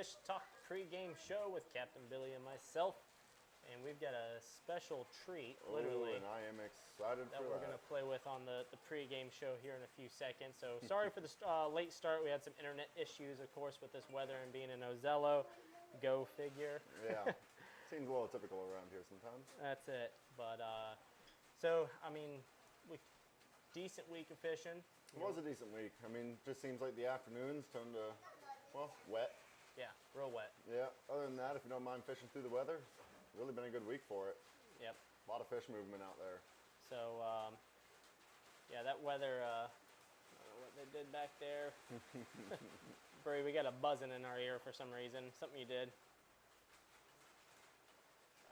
Fish Talk pregame show with Captain Billy and myself. And we've got a special treat, literally. And I am excited that for we're going to play with on the pregame show here in a few seconds. So sorry for the late start. We had some internet issues, of course, with this weather and being in Ozello. Go figure. Yeah, seems a little typical around here sometimes. That's it. But, so, I mean, decent week of fishing. It was a decent week. I mean, just seems like the afternoons turned to, well, wet. Yeah, real wet. Yeah, other than that, if you don't mind fishing through the weather, it's really been a good week for it. Yep. A lot of fish movement out there. So, yeah, that weather, I don't know what they did back there. Bree, we got a buzzing in our ear for some reason. Something you did.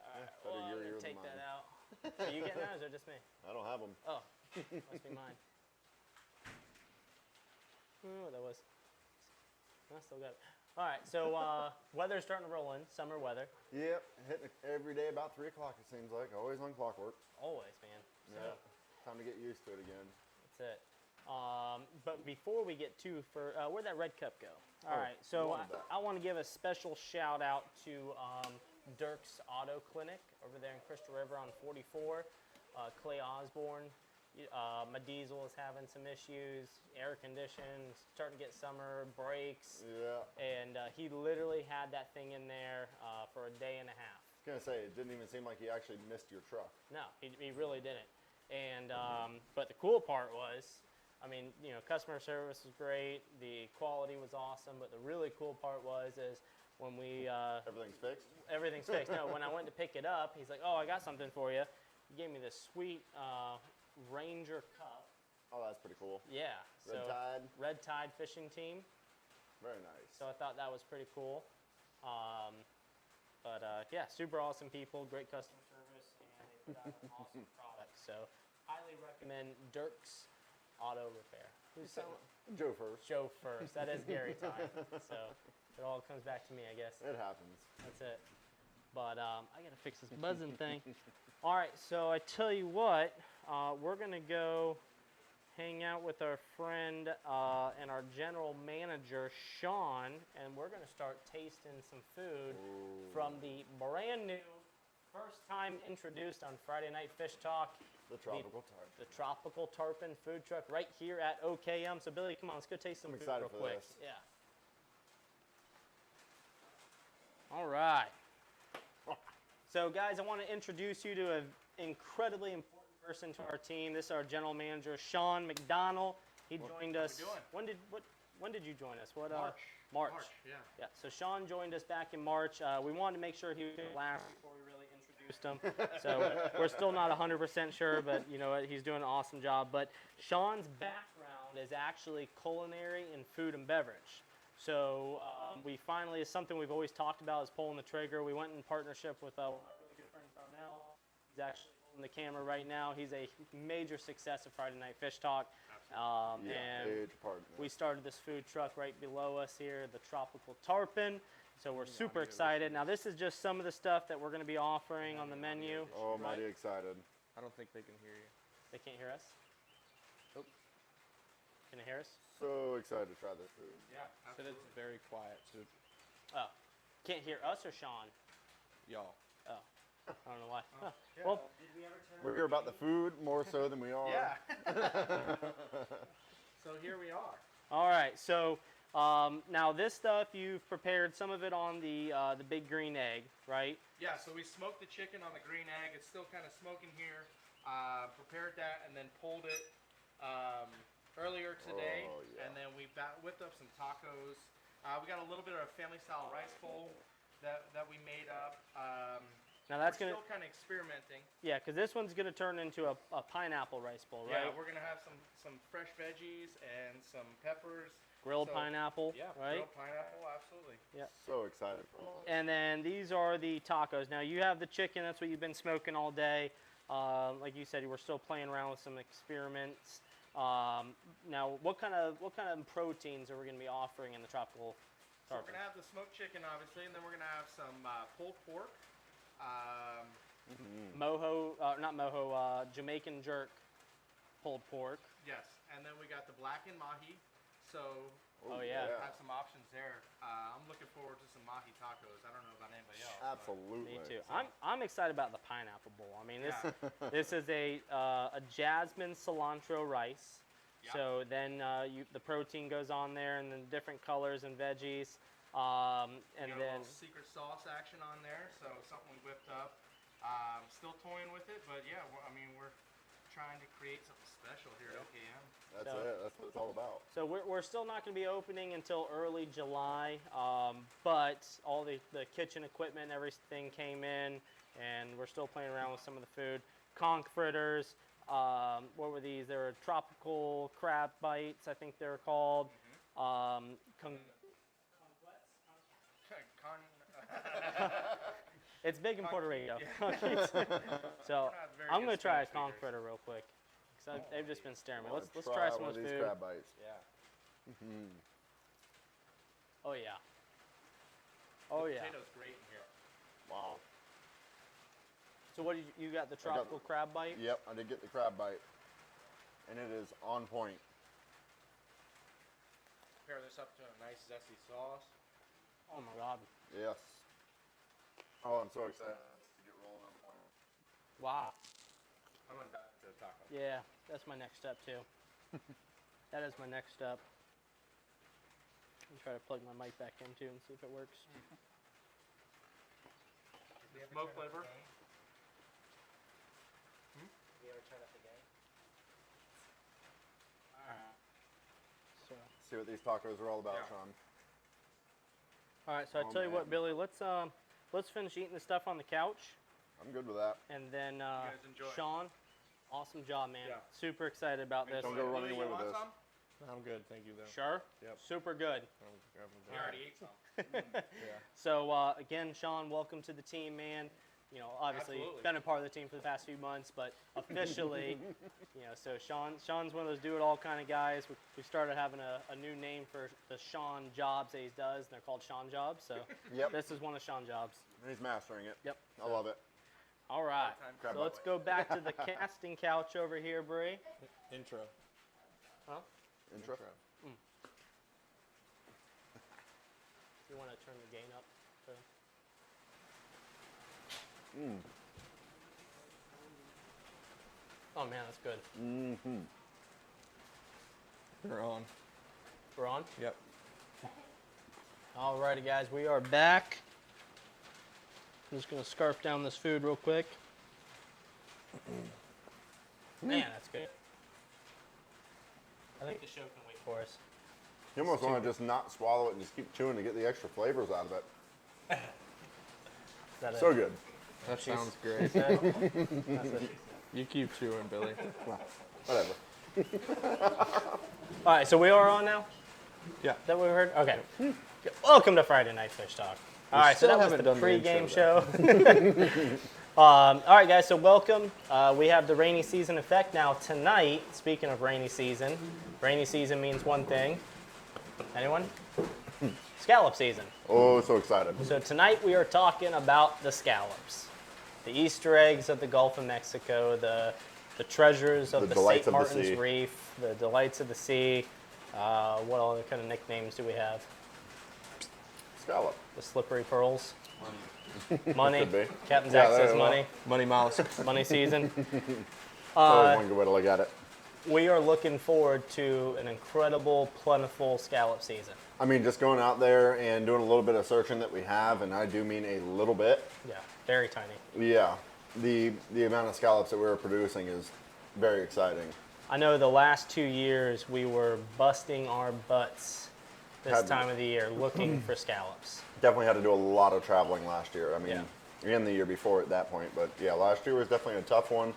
All right, well, I'm going to take that out. Are you getting that, or is it just me? I don't have them. Oh, must be mine. I don't know what that was. I still got it. All right, so weather's starting to roll in, summer weather. Yep, hitting it every day about 3 o'clock, it seems like. Always on clockwork. Always, man. So, yeah, time to get used to it again. That's it. But before we get to, where'd that red cup go? All right, so I want to give a special shout out to Dirk's Auto Clinic over there in Crystal River on 44. Clay Osborne. My diesel is having some issues, air condition, starting to get summer breaks. Yeah. And he literally had that thing in there for a day and a half. I was going to say, it didn't even seem like he actually missed your truck. No, he really didn't. And but the cool part was, I mean, you know, customer service was great, the quality was awesome, but the really cool part is when we... everything's fixed? Everything's fixed. No, when I went to pick it up, he's like, oh, I got something for you. He gave me this sweet Ranger cup. Oh, that's pretty cool. Yeah. Red Tide fishing team. Very nice. So I thought that was pretty cool. Yeah, super awesome people, great customer service, and they put out an awesome product. So highly recommend Dirk's Auto Repair. Who's selling? Joe first. Joe first. That is Gary time. So it all comes back to me, I guess. It happens. That's it. But I got to fix this buzzing thing. All right, so I tell you what, we're going to go hang out with our friend and our general manager, Sean, and we're going to start tasting some food from the brand new, first time introduced on Friday Night Fish Talk. The Tropical Tarpon. The Tropical Tarpon food truck right here at OKM. So, Billy, come on, let's go taste some food real quick. This. Yeah. All right. So, guys, I want to introduce you to an incredibly important person to our team. This is our general manager, Sean Mcdonald. He joined us. When did you join us? March. Yeah. Yeah. So Sean joined us back in March. We wanted to make sure he was going to last before we really introduced him. So we're still not 100% sure, but you know what? He's doing an awesome job. But Sean's background is actually culinary and food and beverage. So we finally, it's something we've always talked about, is pulling the trigger. We went in partnership with a really good friend, Bartell. He's actually holding the camera right now. He's a major success of Friday Night Fish Talk. And we started this food truck right below us here, the Tropical Tarpon. So we're super excited. Now this is just some of the stuff that we're going to be offering on the menu. Oh, mighty excited. I don't think they can hear you. They can't hear us? Nope. Can they hear us? So excited to try this food. Yeah, I said it's very quiet, so Oh, can't hear us or Sean? y'all. Oh, I don't know why. Huh. Yeah. Well, We're here about the food more so than we are. Yeah. So here we are. all right. So now this stuff you've prepared some of it on the big green egg, right? Yeah, so we smoked the chicken on the green egg. It's still kind of smoking here. Prepared that and then pulled it earlier today. Oh, yeah. And then we whipped up some tacos. We got a little bit of a family-style rice bowl that we made up. Now that's We're still kind of experimenting. Yeah, because this one's gonna turn into a pineapple rice bowl, right? Yeah, we're gonna have some fresh veggies and some peppers. Grilled pineapple, Yeah, right? grilled pineapple, absolutely. Yeah. So excited for it. And then these are the tacos. Now you have the chicken. That's what you've been smoking all day. Like you said, you were still playing around with some experiments. Now, what kind of proteins are we going to be offering in the tropical tarpon? So we're going to have the smoked chicken, obviously, and then we're going to have some pulled pork. Jamaican jerk pulled pork. Yes, and then we got the blackened mahi. So Oh, yeah. Have some options there. I'm looking forward to some mahi tacos. I don't know about anybody else. Absolutely. Me too. I'm excited about the pineapple bowl. I mean, this is a jasmine cilantro rice. Yep. So then the protein goes on there, and then different colors and veggies, and Got a then little secret sauce action on there, so something we whipped up. Still toying with it, but yeah, we're trying to create something special here at OKM. That's it. That's what it's all about. So we're still not going to be opening until early July, but all the kitchen equipment and everything came in, and we're still playing around with some of the food. Conch fritters, what were these? They were tropical crab bites, I think they were called. It's big in Puerto Rico. So I'm going to try a conch fritter real quick. They've just been staring at me. Let's try some of this these food. crab bites. Yeah. Oh yeah. Oh yeah. Potatoes great in here. Wow. So what did you got? The tropical crab bite? Yep, I did get the crab bite, and it is on point. Pair this up to a nice zesty sauce. Oh my God. Yes. Oh, I'm so excited to get rolling on point. Wow. I'm going back to the taco. Yeah, that's my next step too. That is my next step. I'm try to plug my mic back in too and see if it works. The smoke flavor. You ever tried that again? Alright. So. See what these tacos are all about, Yeah. Sean. Alright, so I tell you what, man. Billy, let's finish eating the stuff on the couch, I'm good with that. and then guys enjoy. Sean, awesome job, man. Yeah. Super excited about this. Don't go running away You with want this. some? I'm good, thank you, though. Sure. Yep. Super good. You already ate some. So again, Sean, welcome to the team, man. You know, obviously Absolutely. been a part of the team for the past few months, but officially, you know, so Sean's one of those do-it-all kind of guys. We started having a new name for the Sean jobs that he does, and they're called Sean jobs. So Yep. this is one of Sean jobs. He's mastering it. Yep. I love it. All right. Crab So let's bite. go back to the casting couch over here, Bree. Intro. Huh? Intro. You want to turn the gain up? So. Oh man, that's good. Mm-hmm. We're on. We're on. Yep. Alrighty, guys, we are back. I'm just gonna scarf down this food real quick. Man, that's good. I think the show can wait for us. You almost want to just not swallow it and just keep chewing to get the extra flavors out of it. Is that So it? good. That sounds great. That's it. You keep chewing, Billy. Whatever. All right, so we are on now. Yeah. Is that what we heard? Okay. Welcome to Friday Night Fish Talk. All right, so still that was haven't the done the pre-game intro, show. All right, guys, so welcome. We have the rainy season effect now tonight. Speaking of rainy season means one thing. Anyone? Scallop season. Oh, so excited. So tonight we are talking about the scallops, the Easter eggs of the Gulf of Mexico, the treasures of The the delights St. of the Martin's sea. Reef, the delights of the sea. What other kind of nicknames do we have? Scallop. The slippery pearls. Money. Could be. Captain Yeah, Zach there says you go. money. Money Mouse. Money season. Always one good way to look at it. We are looking forward to an incredible, plentiful scallop season. I mean, just going out there and doing a little bit of searching that we have, and I do mean a little bit. Yeah, very tiny. Yeah, the amount of scallops that we're producing is very exciting. I know the last 2 years we were busting our butts this Had- time of the year looking for scallops. Definitely had to do a lot of traveling last year. I mean, Yeah. and the year before at that point. But yeah, last year was definitely a tough one.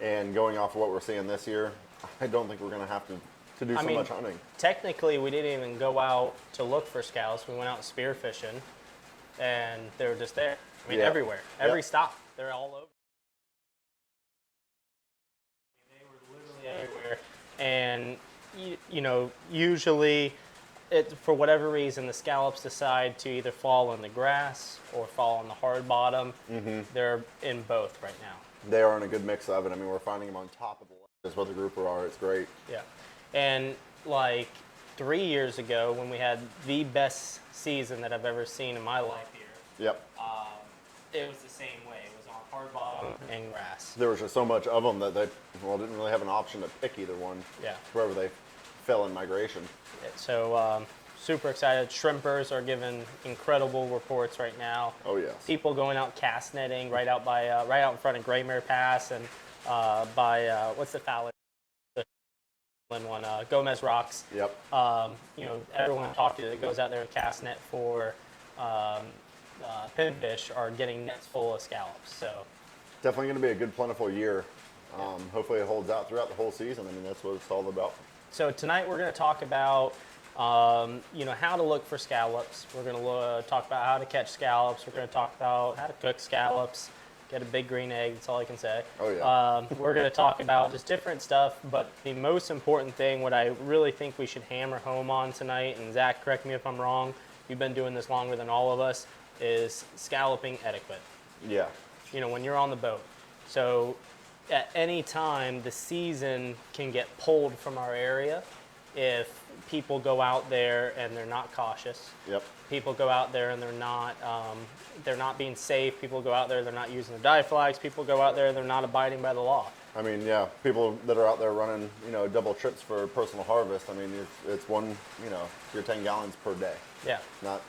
And going off of what we're seeing this year, I don't think we're going to have to do so mean, much hunting. Technically, we didn't even go out to look for scallops. We went out spear fishing, and they were just there. I mean, Yeah. everywhere, every Yep. stop, they're all over. They were literally everywhere, and you know, usually, for whatever reason, the scallops decide to either fall in the grass or fall on the hard bottom. Mm-hmm. They're in both right now. They are in a good mix of it. I mean, we're finding them on top of the ledge. That's what the grouper are. It's great. Yeah, and like 3 years ago when we had the best season that I've ever seen in my life here. Yep. It was the same way. It was on hard bottom and grass. There was just so much of them that they didn't really have an option to pick either one. Yeah. Wherever they fell in migration. So super excited. Shrimpers are giving incredible reports right now. Oh yes. People going out cast netting right out by right out in front of Greymere Pass and by what's the Fallon one? Gomez Rocks. Yep. You know, everyone I talk to that goes out there and cast net for pinfish are getting nets full of scallops. So Definitely going to be a good, plentiful year. Hopefully it holds out throughout the whole season. I mean, that's what it's all about. So tonight we're going to talk about, you know, how to look for scallops. We're going to talk about how to catch scallops. We're going to talk about how to cook scallops, get a big green egg. That's all I can say. Oh, yeah. We're going to talk about just different stuff, but the most important thing, what I really think we should hammer home on tonight, and Zach, correct me if I'm wrong, you've been doing this longer than all of us, is scalloping etiquette. Yeah. You know, when you're on the boat. So at any time, the season can get pulled from our area if people go out there and they're not cautious. Yep. People go out there and they're not being safe. People go out there, they're not using the dive flags. People go out there, they're not abiding by the law. I mean, yeah, people that are out there running, you know, double trips for personal harvest. I mean, it's one, you know, your 10 gallons per day. Yeah. Not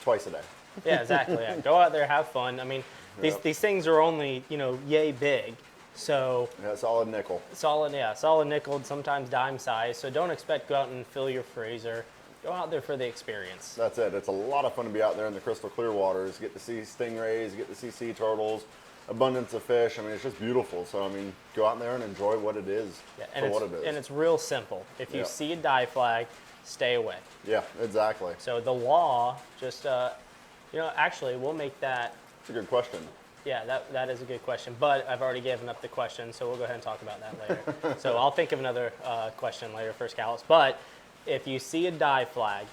twice a day. Yeah, exactly. Yeah. Go out there, have fun. I mean, these things are only, you know, yay big. So Yeah, solid nickel. solid nickel, sometimes dime size. So don't expect to go out and fill your freezer. Go out there for the experience. That's it. It's a lot of fun to be out there in the crystal clear waters, get to see stingrays, get to see sea turtles, abundance of fish. I mean, it's just beautiful. So, I mean, go out there and enjoy what it is for what it is. And it's real simple. If you Yeah. see a dive flag, stay away. Yeah, exactly. So the law just, you know, actually we'll make that, It's a good question. yeah, that is a good question. But I've already given up the question, so we'll go ahead and talk about that later. So I'll think of another question later for scallops. But if you see a dive flag,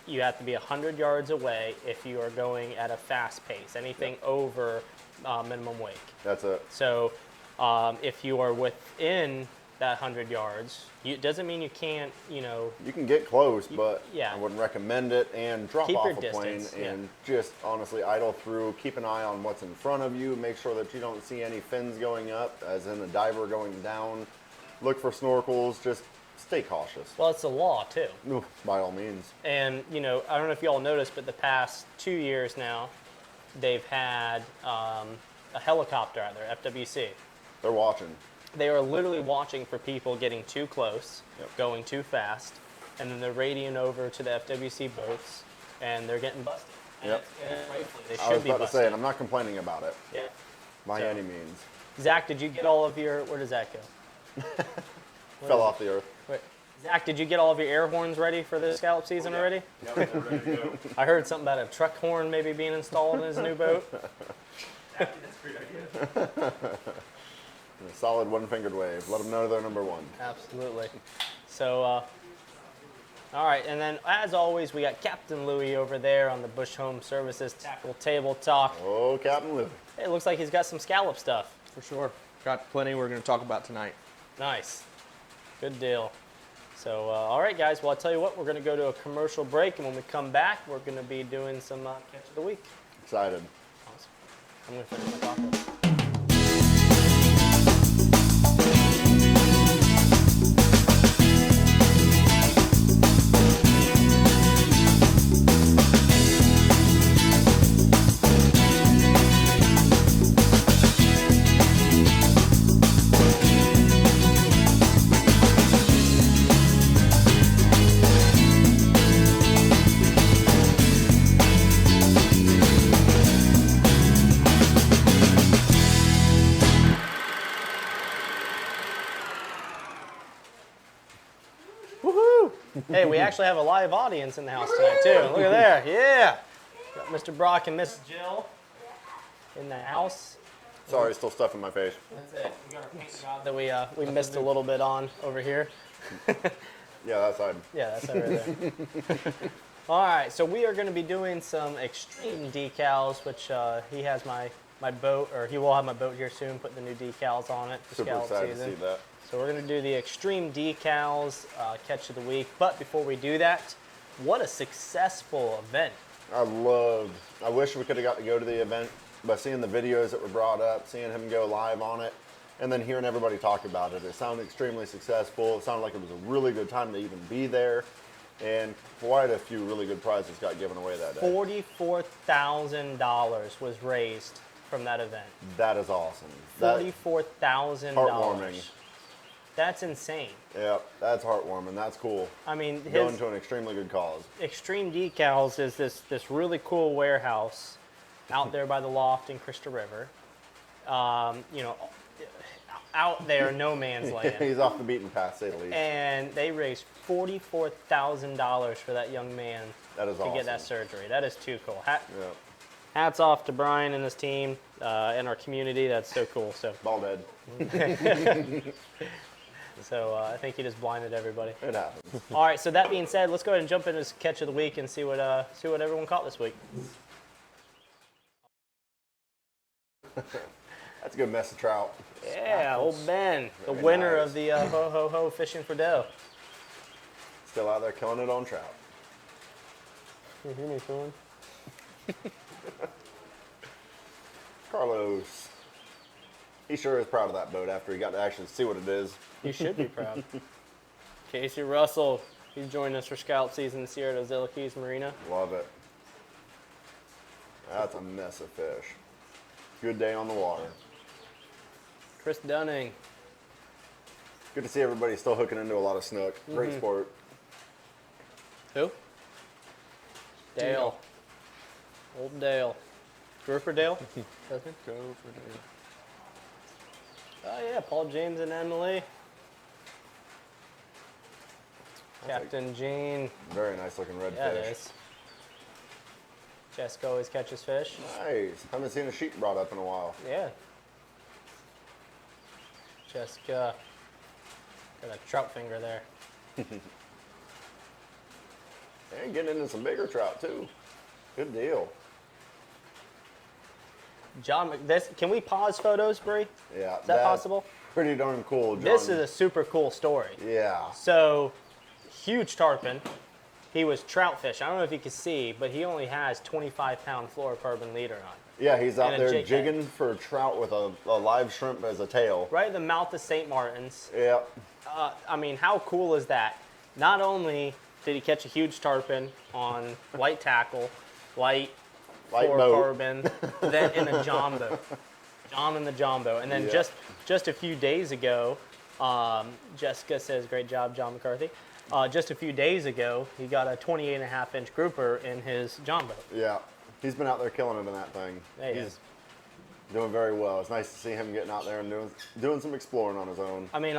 you have to be 100 yards away if you are going at a fast pace, anything over minimum wake. That's it. So if you are within that 100 yards, it doesn't mean you can't, you know, You can get close, but yeah. I wouldn't recommend it. And drop Keep off your a plane distance, yeah. and just honestly idle through. Keep an eye on what's in front of you. Make sure that you don't see any fins going up, as in a diver going down. Look for snorkels. Just stay cautious. well, it's the law too. Ooh, by all means. And, you know, I don't know if you all noticed, but the past 2 years now, they've had a helicopter out there, FWC. They're watching. They are literally watching for people getting too close, Yep. going too fast, and then they're radioing over to the FWC boats, and they're getting busted. And Yep. it's rightfully, they I should was be about to busted. say, and I'm not complaining about it Yeah. by So- any means. Zach, did you get all of your, where does that go? Fell off the earth. Wait. Zach, did you get all of your air horns ready for the scallop season already? Yep, they're ready to go. I heard something about a truck horn maybe being installed in his new boat. That's a great idea. A solid one-fingered wave. Let them know they're number one. Absolutely. So, all right, and then as always, we got Captain Louie over there on the Bush Home Services Tackle Table Talk. Oh, Captain Lou. It looks like he's got some scallop stuff. For sure. Got plenty we're going to talk about tonight. Nice. Good deal. So, all right, guys. Well, I'll tell you what, we're going to go to a commercial break, and when we come back, we're going to be doing some catch of the week. Excited. Awesome. I'm going to finish my taco. Hey, we actually have a live audience in the house tonight, too. Look at there. Yeah. Got Mr. Brock and Miss Jill in the house. Sorry, still stuff in my face. That's it. We got our paint job that we missed a little bit on over here. Yeah, that side. Yeah, that's it right there. All right, so we are going to be doing some Extreme Decalz, which he has my my boat, or he will have my boat here soon, put the new decals on it for Super scallop excited season. to see that. So we're going to do the Extreme Decalz Catch of the Week. But before we do that, what a successful event. I wish we could have got to go to the event, but seeing the videos that were brought up, seeing him go live on it, and then hearing everybody talk about it, it sounded extremely successful. It sounded like it was a really good time to even be there, and quite a few really good prizes got given away that day. $44,000 was raised from that event. That is awesome. $44,000. Heartwarming. That's insane. Yeah, that's heartwarming. That's cool. I mean, going to an extremely good cause. Extreme Decalz is this really cool warehouse out there by the loft in Crystal River. You know, out there, no man's land. He's off the beaten path, say the least. And they raised $44,000 for that young man That is to awesome. get that surgery. That is too cool. Yeah. Hats off to Brian and his team and our community. That's so cool. So, Ball dead. so I think he just blinded everybody. It happens. All right. So that being said, let's go ahead and jump into this catch of the week and see what everyone caught this week. That's a good mess of trout. Yeah, old Ben, the Very winner nice. of the Ho Ho Ho Fishing for Dough. Still out there killing it on trout. You hear me, Phil? Carlos. He sure is proud of that boat after he got to actually see what it is. You should be proud. Casey Russell, he's joined us for scallop season this year at Ozello Keys Marina. Love it. That's a mess of fish. Good day on the water. Chris Dunning. Good to see everybody still hooking into a lot of snook. Great sport. Who? Dale. Old Dale. Grouper Dale? Doesn't it? Go for it. Oh yeah, Paul James and Emily. Captain Gene. Very nice looking Yeah, redfish. it is. Jessica always catches fish. Nice. Haven't seen a sheep brought up in a while. Yeah. Jessica. Got a trout finger there. And getting into some bigger trout too. Good deal. John, can we pause photos, Bree? Yeah. Is that possible? Pretty darn cool, John. This is a super cool story. Yeah. So, huge tarpon. He was trout fish. I don't know if you can see, but he only has 25-pound fluorocarbon leader on. Yeah, he's out And a there jig head. jigging for trout with a live shrimp as a tail. Right at the mouth of St. Martin's. Yeah. I mean, how cool is that? Not only did he catch a huge tarpon on light tackle, light Light fluorocarbon, then in a jumbo. John in the jumbo. And then Yeah. just a few days ago, Jessica says, great job, John McCarthy. Just a few days ago, he got a 28.5-inch grouper in his jumbo. Yeah. He's been out there killing it in that thing. Yeah, he He's is. doing very well. It's nice to see him getting out there and doing some exploring on his own. I mean,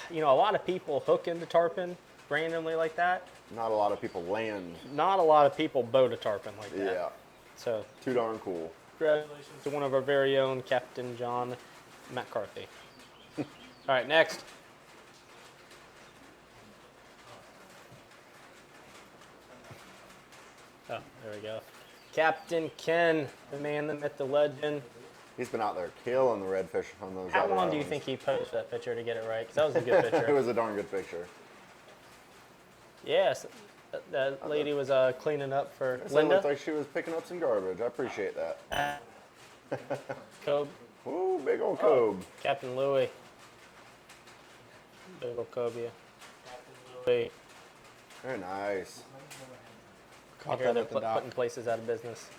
you know, a lot of people hook into tarpon randomly like that. Not a lot of people land. Not a lot of people boat a tarpon like that. Yeah. So, Too darn cool. congratulations to one of our very own, Captain John McCarthy. All right, next. Oh, there we go. Captain Ken, the man, the myth, the legend. He's been out there killing the redfish on those How other long do you islands. think he posed for that picture to get it right? Because that was a good It picture. was a darn good picture. Yes, that lady was cleaning up for It Linda. looked like she was picking up some garbage. I appreciate that. Cobe. Ooh, big old Cobe. Captain Louie. Big ol' Cobia. Captain Louie. Very nice. Caught Here that they're at the dock. putting places out of business.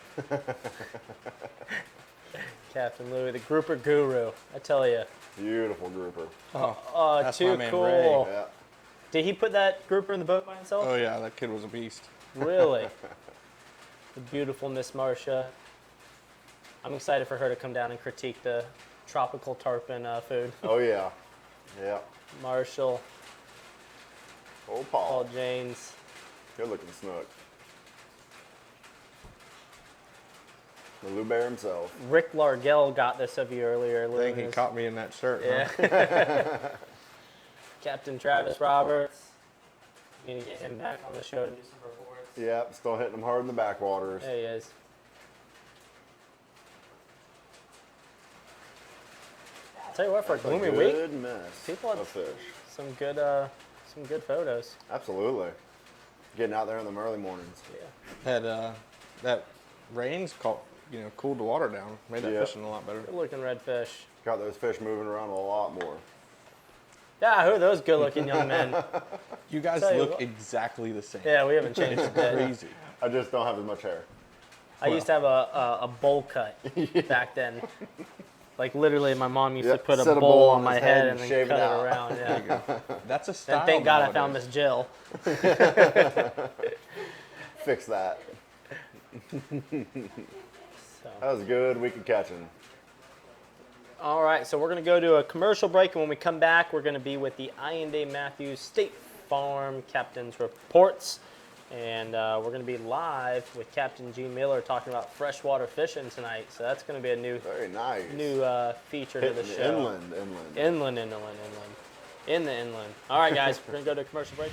Captain Louie, the grouper guru. I tell you. Beautiful grouper. Oh, that's too my man, cool. Ray. Yeah. Did he put that grouper in the boat by himself? Oh yeah, that kid was a beast. Really? The beautiful Miss Marcia. I'm excited for her to come down and critique the tropical tarpon food. Oh yeah. Yeah. Marshall, Old Paul Paul. James. Good looking snook. The Lou Bear himself. Rick Largell got this of you earlier. I think he Louis. caught me in that shirt. Yeah. Huh? Captain Travis Roberts. You need to get him back on the show to do some reports. Yep, still hitting them hard in the backwaters. There he is. Tell you what, for a gloomy Good week, mess people have of fish. some good photos. Absolutely. Getting out there in the early mornings. Yeah. Had that rain's cooled the water down, made that Yeah. fishing a lot better. Good looking redfish. Got those fish moving around a lot more. Yeah, who are those good looking young men? You guys Tell you look what. exactly the same. Yeah, we haven't changed a bit. Crazy. I just don't have as much hair. I used to have a bowl cut back then. Like literally, my mom used to Yep, put a set a bowl bowl on on my his head head and then and shave cut it it out. around. Yeah. That's a style. And thank God I nowadays. found Miss Jill. Fix that. So. That was a good week of catching. All right, so we're going to go to a commercial break, and when we come back, we're going to be with the Ayinde Matthews State Farm Captain's Reports. And we're going to be live with Captain G. Miller talking about freshwater fishing tonight. So that's going to be a new Very nice. feature to the Hitting show. Inland. In the inland. All right, guys, we're going to go to a commercial break.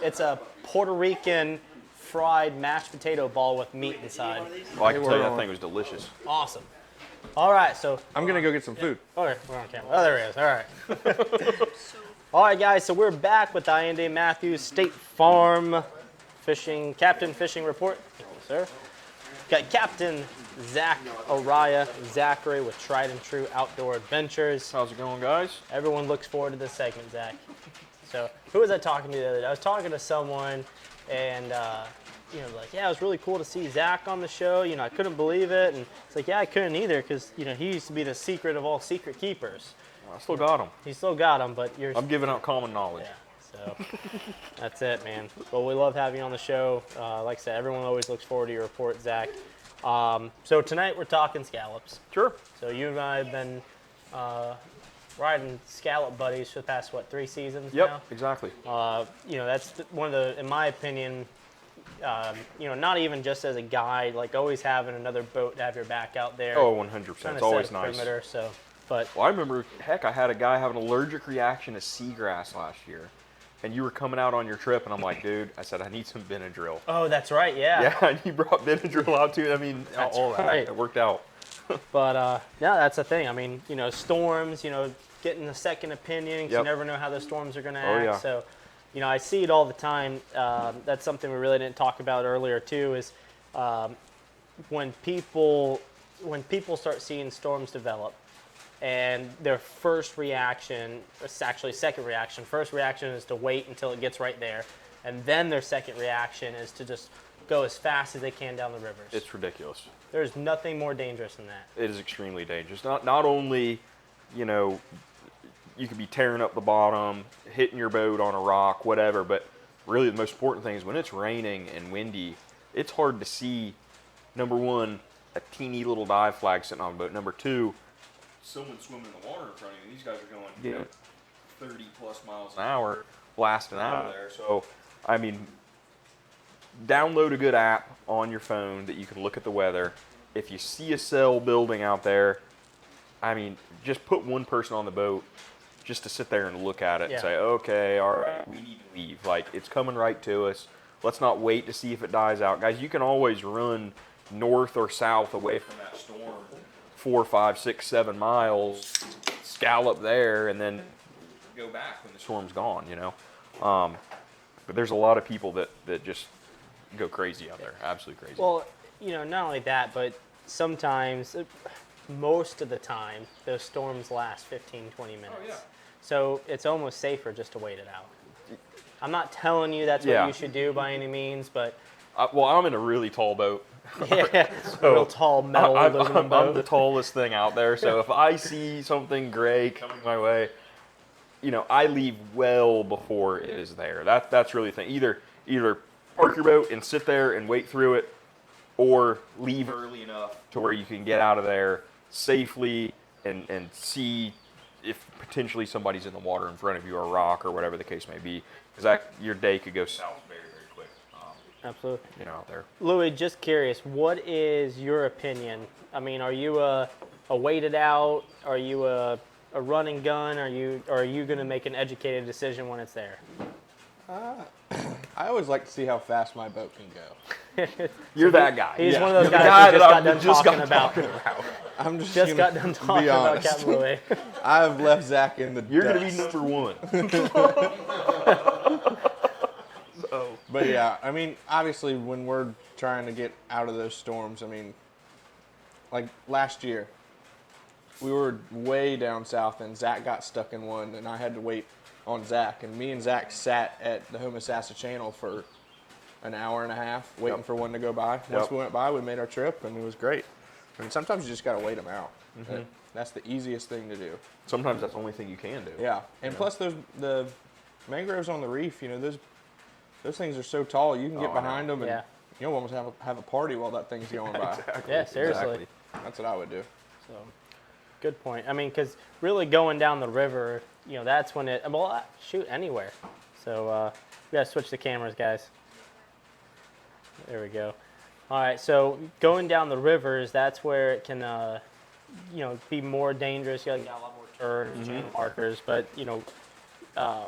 It's a Puerto Rican fried mashed potato ball with meat inside. Well, I can tell you that thing was delicious. Awesome. All right, so I'm gonna go get some food. okay, we're on camera. Oh, there he is. All right. All right, guys. So we're back with the Ayinde Matthews State Farm Captain Fishing Report. Thank you, sir. Got Captain Zac Zachry with Tried and True Outdoor Adventures. How's it going, guys? Everyone looks forward to this segment, Zach. So, who was I talking to the other day? I was talking to someone, and like, yeah, it was really cool to see Zach on the show. I couldn't believe it, and it's like, yeah, I couldn't either, because he used to be the secret of all secret keepers. I still got them. He still got them, but you're. I'm giving out common knowledge. Yeah. So that's it, man. Well, we love having you on the show. Like I said, everyone always looks forward to your report, Zach. So tonight we're talking scallops. Sure. So you and I have been riding scallop buddies for the past, 3 seasons Yep, now? exactly. That's one of the, in my opinion, not even just as a guide, like always having another boat to have your back out there. Oh, 100%. trying It's to always set a nice. perimeter, so, but Well, I remember, heck, I had a guy have an allergic reaction to seagrass last year. And you were coming out on your trip, and I'm like, dude, I said, I need some Benadryl. oh, that's right, yeah. Yeah, and you brought Benadryl out too. I mean, That's all right. that. It worked out. But yeah, that's the thing. I mean, storms, getting a second opinion, 'cause you Yep. never know how the storms are going to Oh, act. yeah. So, I see it all the time. That's something we really didn't talk about earlier too. Is when people start seeing storms develop, and their first reaction, it's actually second reaction. First reaction is to wait until it gets right there, and then their second reaction is to just go as fast as they can down the rivers. It's ridiculous. There's nothing more dangerous than that. It is extremely dangerous. Not only, you could be tearing up the bottom, hitting your boat on a rock, whatever, but really the most important thing is when it's raining and windy, it's hard to see, number one, a teeny little dive flag sitting on the boat. Number two, someone swimming in the water in front of you. These guys are going 30 plus miles an hour blasting out of there. So, I mean, download a good app on your phone that you can look at the weather. If you see a cell building out there, I mean, just put one person on the boat just to sit there and look at it and say, okay, all right, we need to leave. Like, it's coming right to us. Let's not wait to see if it dies out. Guys, you can always run north or south away from that storm 4, 5, 6, 7 miles, scallop there, and then go back when the storm's gone, But there's a lot of people that just go crazy out there, absolutely crazy. Well, not only that, but sometimes, most of the time, those storms last 15, 20 minutes. Oh, yeah. So it's almost safer just to wait it out. I'm not telling you that's what you should do by any means, but well, I'm in a really tall boat. yeah, real tall metal aluminum boat. I'm the tallest thing out there, so if I see something gray coming my way, I leave well before it is there. That's really the thing. Either park your boat and sit there and wait through it, or leave early enough to where you can get out of there safely and see if potentially somebody's in the water in front of you or a rock or whatever the case may be, because your day could go south very, very quick. Absolutely. You know, out there. Louie, just curious, what is your opinion? I mean, are you a waited out? Are you a run and gun? Or are you going to make an educated decision when it's there? I always like to see how fast my boat can go. You're that guy. He's Yeah. one of those You're the guys who guy just that got I'm done just talking got about. talking I'm just Just gonna got done be talking about honest. Captain Louie. I've left Zach in the You're going to be dust. number one. But yeah, I mean, obviously when we're trying to get out of those storms, I mean, like last year, we were way down south and Zach got stuck in one and I had to wait on Zach. And me and Zach sat at the Homosassa channel for an hour and a half waiting for one to go by. Once we went by, we made our trip and it was great. I mean, sometimes you just got to wait them out. That's the easiest thing to do. Sometimes that's the only thing you can do. Yeah, and plus the mangroves on the reef, you know, those things are so tall, you can get behind them and Yeah. you'll almost have a party while that thing's going by. Yeah, seriously. Exactly. That's what I would do. So, good point. I mean, because really going down the river, you know, that's when it, well, shoot, anywhere. So, we got to switch the cameras, guys. There we go. All right, so going down the rivers, that's where it can, you know, be more dangerous. You got a lot more turns, chain markers, but, you know,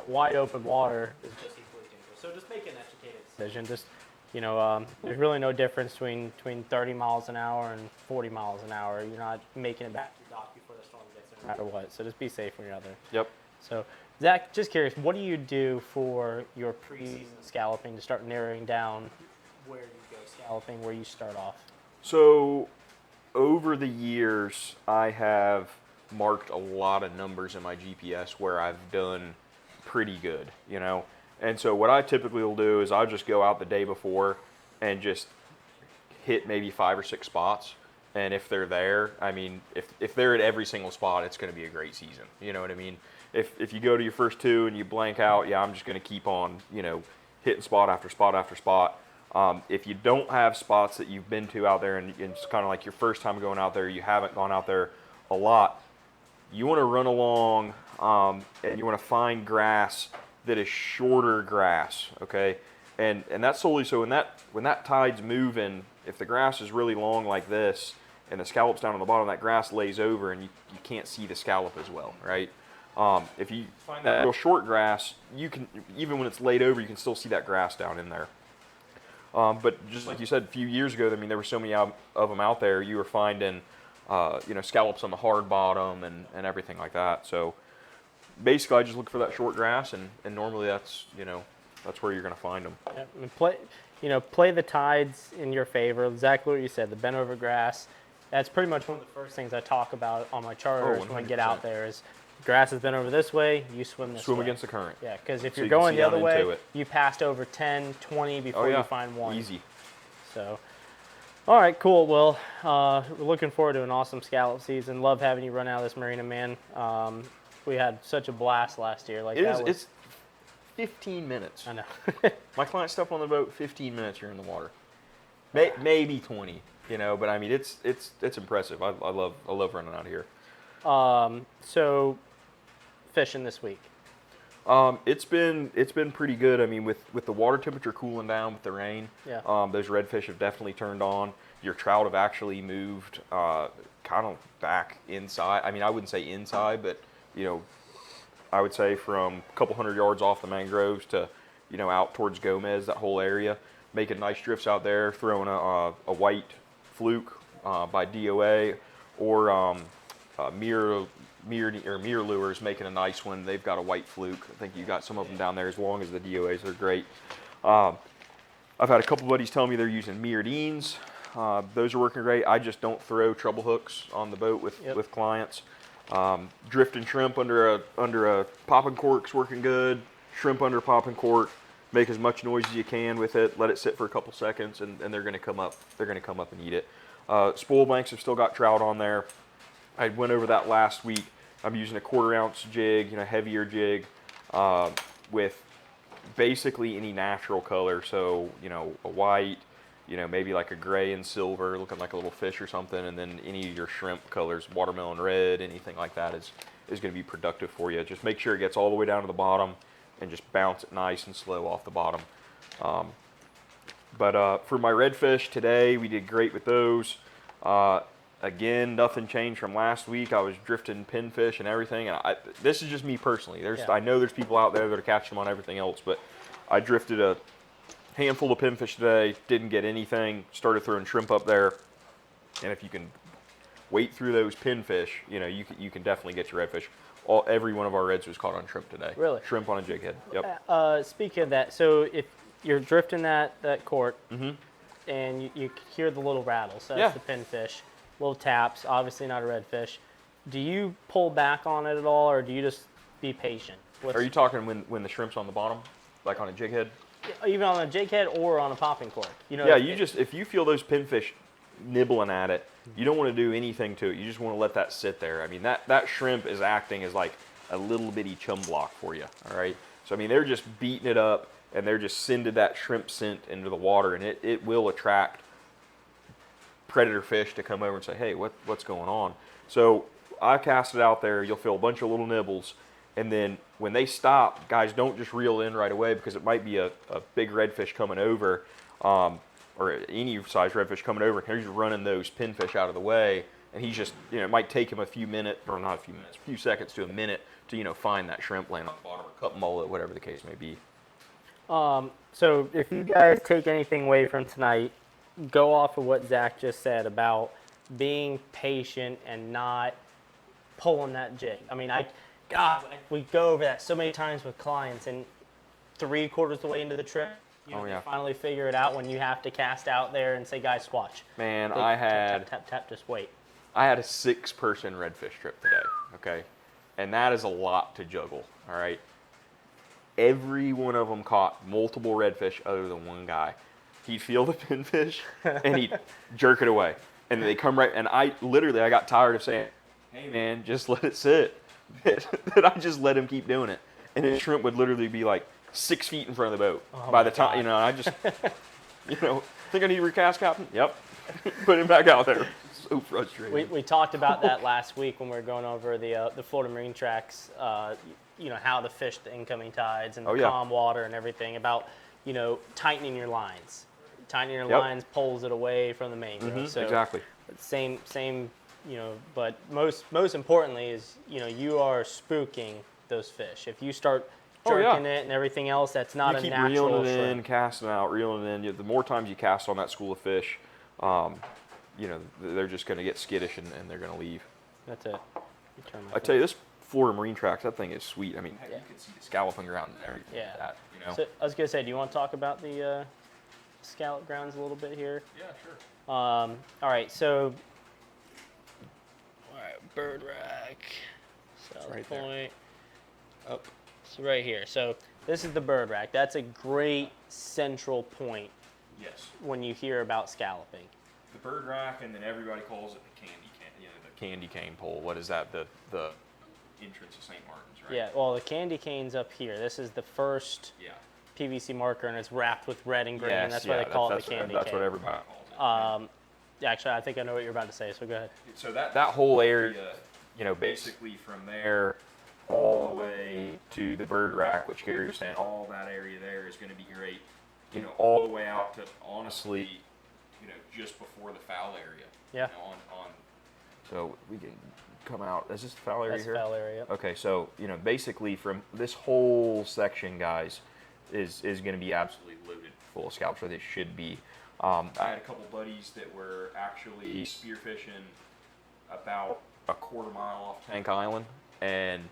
wide open water is just equally dangerous. So just make an educated decision. Just, you know, there's really no difference between 30 miles an hour and 40 miles an hour. You're not making it back to the dock before the storm gets there, no matter what. So just be safe when you're out there. Yep. So, Zach, just curious, what do you do for your preseason scalloping to start narrowing down where you go scalloping, where you start off? So, over the years, I have marked a lot of numbers in my GPS where I've done pretty good, you know? And so what I typically will do is I'll just go out the day before and just hit maybe 5 or 6 spots. And if they're there, I mean, if they're at every single spot, it's going to be a great season. You know what I mean? If you go to your first 2 and you blank out, yeah, I'm just going to keep on, you know, hitting spot after spot after spot. If you don't have spots that you've been to out there and it's kind of like your first time going out there, you haven't gone out there a lot, you want to run along and you want to find grass that is shorter grass, okay? And that's solely so when that tide's moving, if the grass is really long like this and the scallop's down on the bottom, that grass lays over and you can't see the scallop as well, right? If you find that real short grass, you can, even when it's laid over, you can still see that grass down in there. But just like you said, a few years ago, I mean, there were so many of them out there, you were finding, you know, scallops on the hard bottom and everything like that. So basically, I just look for that short grass, and normally that's, you know, that's where you're going to find them. Yeah, and play the tides in your favor. Exactly what you said, the bent over grass. That's pretty much one of the first things I talk about on my charters when I get out there is grass has been over this way, you swim this way. Swim against the current. Yeah, because if So you're you can going see the other down way, into it. you passed over 10, 20 before you find one. Easy. So, all right, cool. Well, we're looking forward to an awesome scallop season. Love having you run out of this marina, man. We had such a blast last year. Like It's 15 minutes. I know. My client stepped on the boat, 15 minutes you're in the water. Maybe 20, you know, but I mean, it's impressive. I love running out here. So, fishing this week. It's been pretty good. I mean, with the water temperature cooling down with the rain, Yeah. Those redfish have definitely turned on. Your trout have actually moved kind of back inside. I mean, I wouldn't say inside, but you know, I would say from a couple hundred yards off the mangroves to, you know, out towards Gomez, that whole area, making nice drifts out there, throwing a white fluke by DOA or mirror lures, making a nice one. They've got a white fluke. I think you got some of them down there as long as the DOAs. They're great. I've had a couple buddies tell me they're using mirrodines. Those are working great. I just don't throw treble hooks on the boat with clients. Drift and shrimp under a popping cork's working good. Shrimp under popping cork. Make as much noise as you can with it. Let it sit for a couple seconds, and they're going to come up. They're going to come up and eat it. Spoil banks have still got trout on there. I went over that last week. I'm using a 1/4 ounce jig, you know, heavier jig, with basically any natural color. So, you know, a white, you know, maybe like a gray and silver, looking like a little fish or something, and then any of your shrimp colors, watermelon red, anything like that is going to be productive for you. Just make sure it gets all the way down to the bottom and just bounce it nice and slow off the bottom. But for my redfish today, we did great with those. Again, nothing changed from last week. I was drifting pinfish and everything. And this is just me personally. I know there's people out there that are catching them on everything else, but I drifted a handful of pinfish today, didn't get anything, started throwing shrimp up there. And if you can wait through those pinfish, you know, you can definitely get your redfish. Every one of our reds was caught on shrimp today. Really? Shrimp on a jig head. Yep. Speaking of that, so if you're drifting that court, and you hear the little rattles, so that's the pinfish, little taps, obviously not a redfish. Do you pull back on it at all, or do you just be patient? Are you talking when the shrimp's on the bottom, like on a jig head? Even on a jig head or on a popping cork? You know, Yeah, if you feel those pinfish nibbling at it, you don't want to do anything to it. You just want to let that sit there. I mean, that shrimp is acting as like a little bitty chum block for you, all right? So, I mean, they're just beating it up, and they're just sending that shrimp scent into the water, and it will attract predator fish to come over and say, hey, what's going on? So I cast it out there. You'll feel a bunch of little nibbles, and then when they stop, guys, don't just reel in right away, because it might be a big redfish coming over, or any size redfish coming over, and he's running those pinfish out of the way, and he's just, you know, it might take him a few minutes, or not a few minutes, a few seconds to a minute to, you know, find that shrimp laying on the bottom, or cut mullet, whatever the case may be. So if you guys take anything away from tonight, go off of what Zach just said about being patient and not pulling that jig. I mean, we go over that so many times with clients, and 3/4 of the way into the trip, you finally figure it out when you have to cast out there and say, guys, watch. Man, tap, just wait. I had a 6-person redfish trip today, okay? And that is a lot to juggle, all right? Every one of them caught multiple redfish other than one guy. He'd feel the pinfish, and he'd jerk it away. And they come right, and I got tired of saying, hey, man, just let it sit. That I just let him keep doing it. And his shrimp would literally be like 6 feet in front of the boat. By the time, you know, I just, you know, think I need to recast, Captain? Yep. Put him back out there. So frustrating. We talked about that last week when we were going over the Florida Marine tracks, you know, how to fish the incoming tides and the calm water and everything, about, you know, tightening your lines. Tightening your lines pulls it away from the mangrove. So exactly. Same, you know, but most importantly is, you know, you are spooking those fish. If you start jerking it and everything else, that's not a natural You keep reeling it shrimp. in, casting it out, reeling it in. The more times you cast on that school of fish, you know, they're just going to get skittish and they're going to leave. That's it. I tell you, this Florida Marine tracks, that thing is sweet. I mean, you can see the scalloping ground and everything. Yeah. Like that, you know? So I was going to say, do you want to talk about the scallop grounds a little bit here? Yeah, sure. All right, so bird rack, South right Point, up. So right here. So this is the bird rack. That's a great central point. Yes. When you hear about scalloping. The bird rack, and then everybody calls it the candy cane. You know, the candy cane pole. What is that? The entrance of St. Martin's, right? Yeah. Well, the candy cane's up here. This is the first PVC marker, and it's wrapped with red and green. Yes, and that's why they call it the candy cane. That's what everybody calls it. Actually, I think I know what you're about to say, so go ahead. So that whole area, you know, basically from there all the way to the bird rack, which Gary was saying, all that area there is going to be great. You know, all the way out to, honestly, you know, just before the foul area. Yeah. You know, so we can come out. Is this the foul area That's here? foul area. Okay, so, you know, basically from this whole section, guys, is going to be absolutely loaded full of scallops, or they should be. I had a couple buddies that were actually spearfishing about a quarter mile off Tank Island, and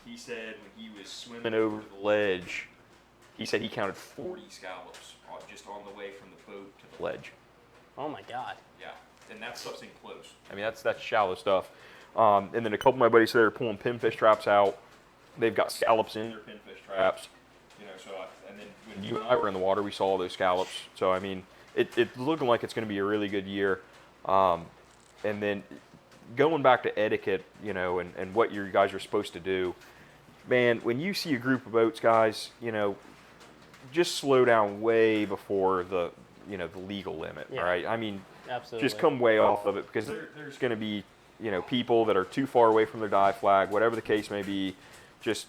he said when he was swimming over the ledge, he said he counted 40 scallops just on the way from the boat to the ledge. Oh my God. Yeah, and that stuff's in close. I mean, that's shallow stuff. And then a couple of my buddies there are pulling pinfish traps out. They've got scallops in their pinfish traps. You know, so and then when you and I were in the water, we saw those scallops. So I mean, it's looking like it's going to be a really good year. And then going back to etiquette, you know, and what you guys are supposed to do, man, when you see a group of boats, guys, you know, just slow down way before the you know, the legal limit. Yeah. All right. I mean, Absolutely. just come way off of it, because there's going to be, you know, people that are too far away from their dive flag, whatever the case may be. Just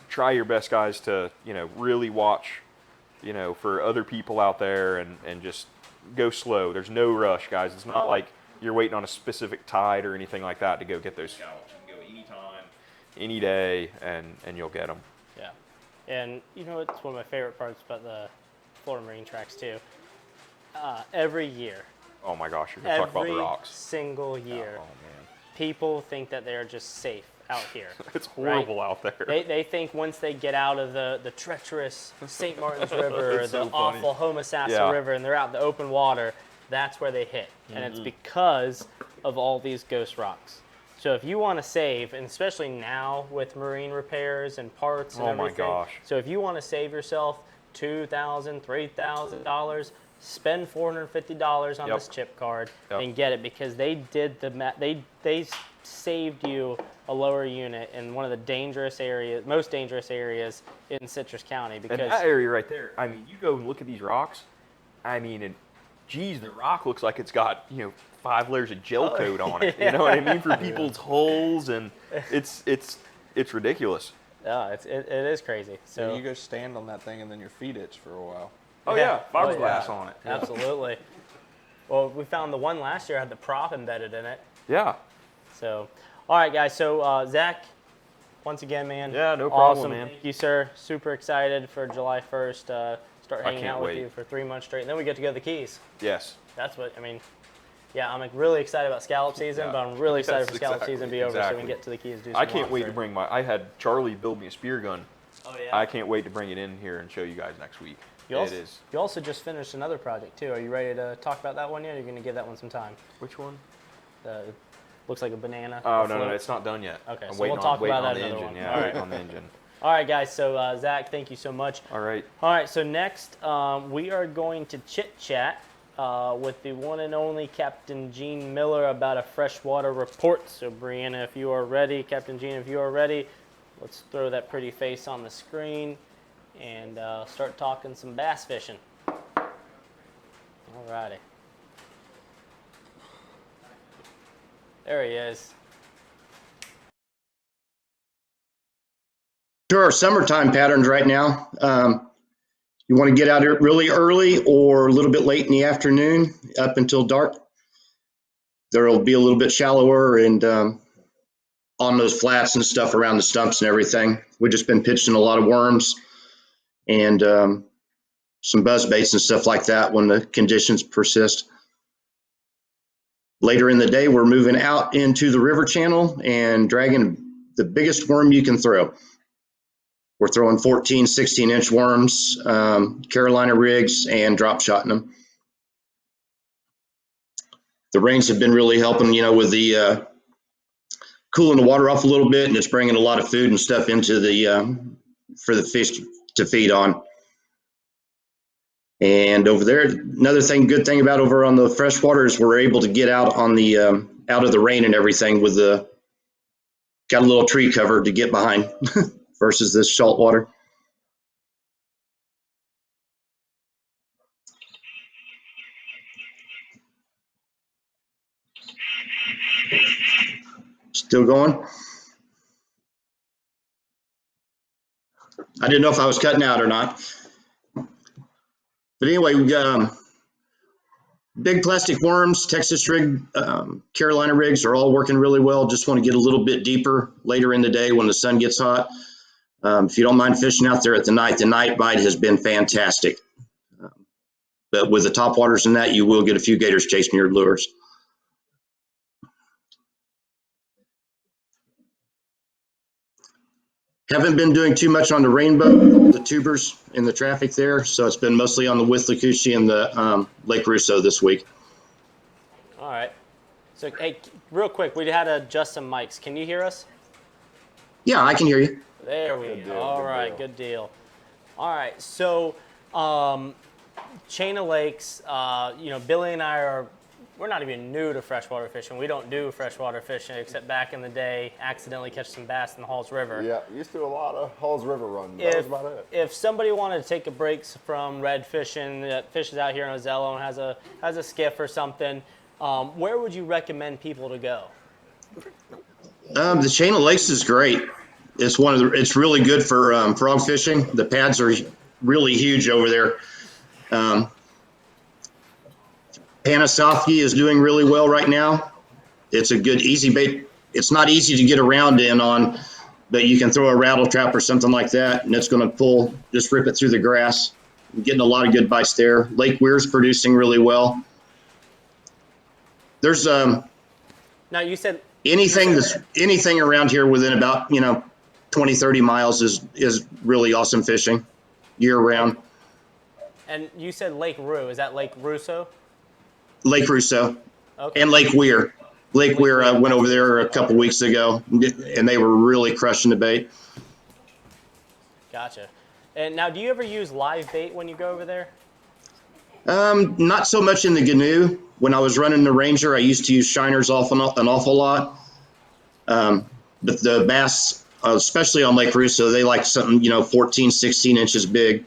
try your best, guys, to, you know, really watch, you know, for other people out there, and just go slow. There's no rush, guys. It's not like you're waiting on a specific tide or anything like that to go get those scallops. You can go anytime, any day, and you'll get them. Yeah. And, you know, it's one of my favorite parts about the Florida Marine tracks, too. Every year. Oh my gosh, you're going to talk about the rocks. Single year. Oh, man. People think that they're just safe out here. It's horrible out there. They think once they get out of the treacherous St. Martin's River, It's the so funny. awful Homosassa River, and they're out in the open water, that's where they hit. And it's because of all these ghost rocks. So if you want to save, and especially now with marine repairs and parts and Oh my everything. gosh. So if you want to save yourself $2,000, $3,000, spend $450 on this chip card and get it, because they did they saved you a lower unit in one of the most dangerous areas in Citrus County. Because and that area right there, I mean, you go and look at these rocks, I mean, and geez, the rock looks like it's got, you know, 5 layers of gel coat on it. You know what I mean? For people's holes, and it's ridiculous. Yeah, it is crazy. So you go stand on that thing and then your feet itch for a while. Oh yeah, fiberglass on it. Absolutely. Well, we found the one last year had the prop embedded in it. Yeah. So, all right, guys. So, Zach, once again, man. Yeah, no problem, awesome. man. Thank you, sir. Super excited for July 1st. Start hanging can't out with wait. you for 3 months straight, and then we get to go to the Keys. Yes. That's what I mean. Yeah, I'm like really excited about scallop season, Yeah. but I'm really excited Yes, for scallop exactly, season to be over so we exactly. can get to the Keys. Do some I can't wait to monster. bring I had Charlie build me a spear gun. Oh yeah. I can't wait to bring it in here and show you guys next week. You also, It is. You also just finished another project too. Are you ready to talk about that one yet? Or are you going to give that one some time? Which one? It looks like a banana. Oh, a no, float. it's not done yet. Okay, I'm so waiting we'll talk waiting about on that the another engine. one. Yeah, All waiting right. on the engine. All right, guys. So Zach, thank you so much. All right. All right. So next, we are going to chit chat with the one and only Captain Gene Miller about a freshwater report. So Brianna, if you are ready, Captain Gene, if you are ready, let's throw that pretty face on the screen and start talking some bass fishing. All righty. There he is. To our summertime patterns right now. You want to get out here really early or a little bit late in the afternoon up until dark. There'll be a little bit shallower and on those flats and stuff around the stumps and everything. We've just been pitching a lot of worms and some buzz baits and stuff like that when the conditions persist. Later in the day, we're moving out into the river channel and dragging the biggest worm you can throw. We're throwing 14, 16-inch worms, Carolina rigs, and drop shotting them. The rains have been really helping, you know, with the cooling the water off a little bit, and it's bringing a lot of food and stuff into the for the fish to feed on. And over there, another good thing about over on the freshwater is we're able to get out on the out of the rain and everything with the got a little tree cover to get behind versus this salt water. Still going? I didn't know if I was cutting out or not. But anyway, we got big plastic worms, Texas rig, Carolina rigs are all working really well. Just want to get a little bit deeper later in the day when the sun gets hot. If you don't mind fishing out there at the night bite has been fantastic. But with the top waters and that, you will get a few gators chasing your lures. Haven't been doing too much on the rainbow, the tubers in the traffic there. So it's been mostly on the Withlacoochee and the Lake Russo this week. All right. So, hey, real quick, we had to adjust some mics. Can you hear us? Yeah, I can hear you. There we go. All right, good deal. All right, so chain of lakes, you know, Billy and I are we're not even new to freshwater fishing. We don't do freshwater fishing except back in the day, accidentally catch some bass in the Halls River. Yeah, used to do a lot of Halls River runs. That was about it. If somebody wanted to take a break from red fishing, that fishes out here in Ozello and has a skiff or something, where would you recommend people to go? The chain of lakes is great. It's really good for frog fishing. The pads are really huge over there. Panasofsky is doing really well right now. It's a good easy bait. It's not easy to get around in on, but you can throw a rattle trap or something like that, and it's going to pull, just rip it through the grass. I'm getting a lot of good bites there. Lake Weir's producing really well. There's Now you said anything around here within about 20, 30 miles is really awesome fishing year round. And you said Lake Rue. Is that Lake Russo? Lake Russo, Okay. and Lake Weir. Lake Weir, I went over there a couple weeks ago, and they were really crushing the bait. Gotcha. And now, do you ever use live bait when you go over there? Not so much in the Gnu. When I was running the Ranger, I used to use shiners an awful lot. But the bass, especially on Lake Russo, they like something 14, 16 inches big.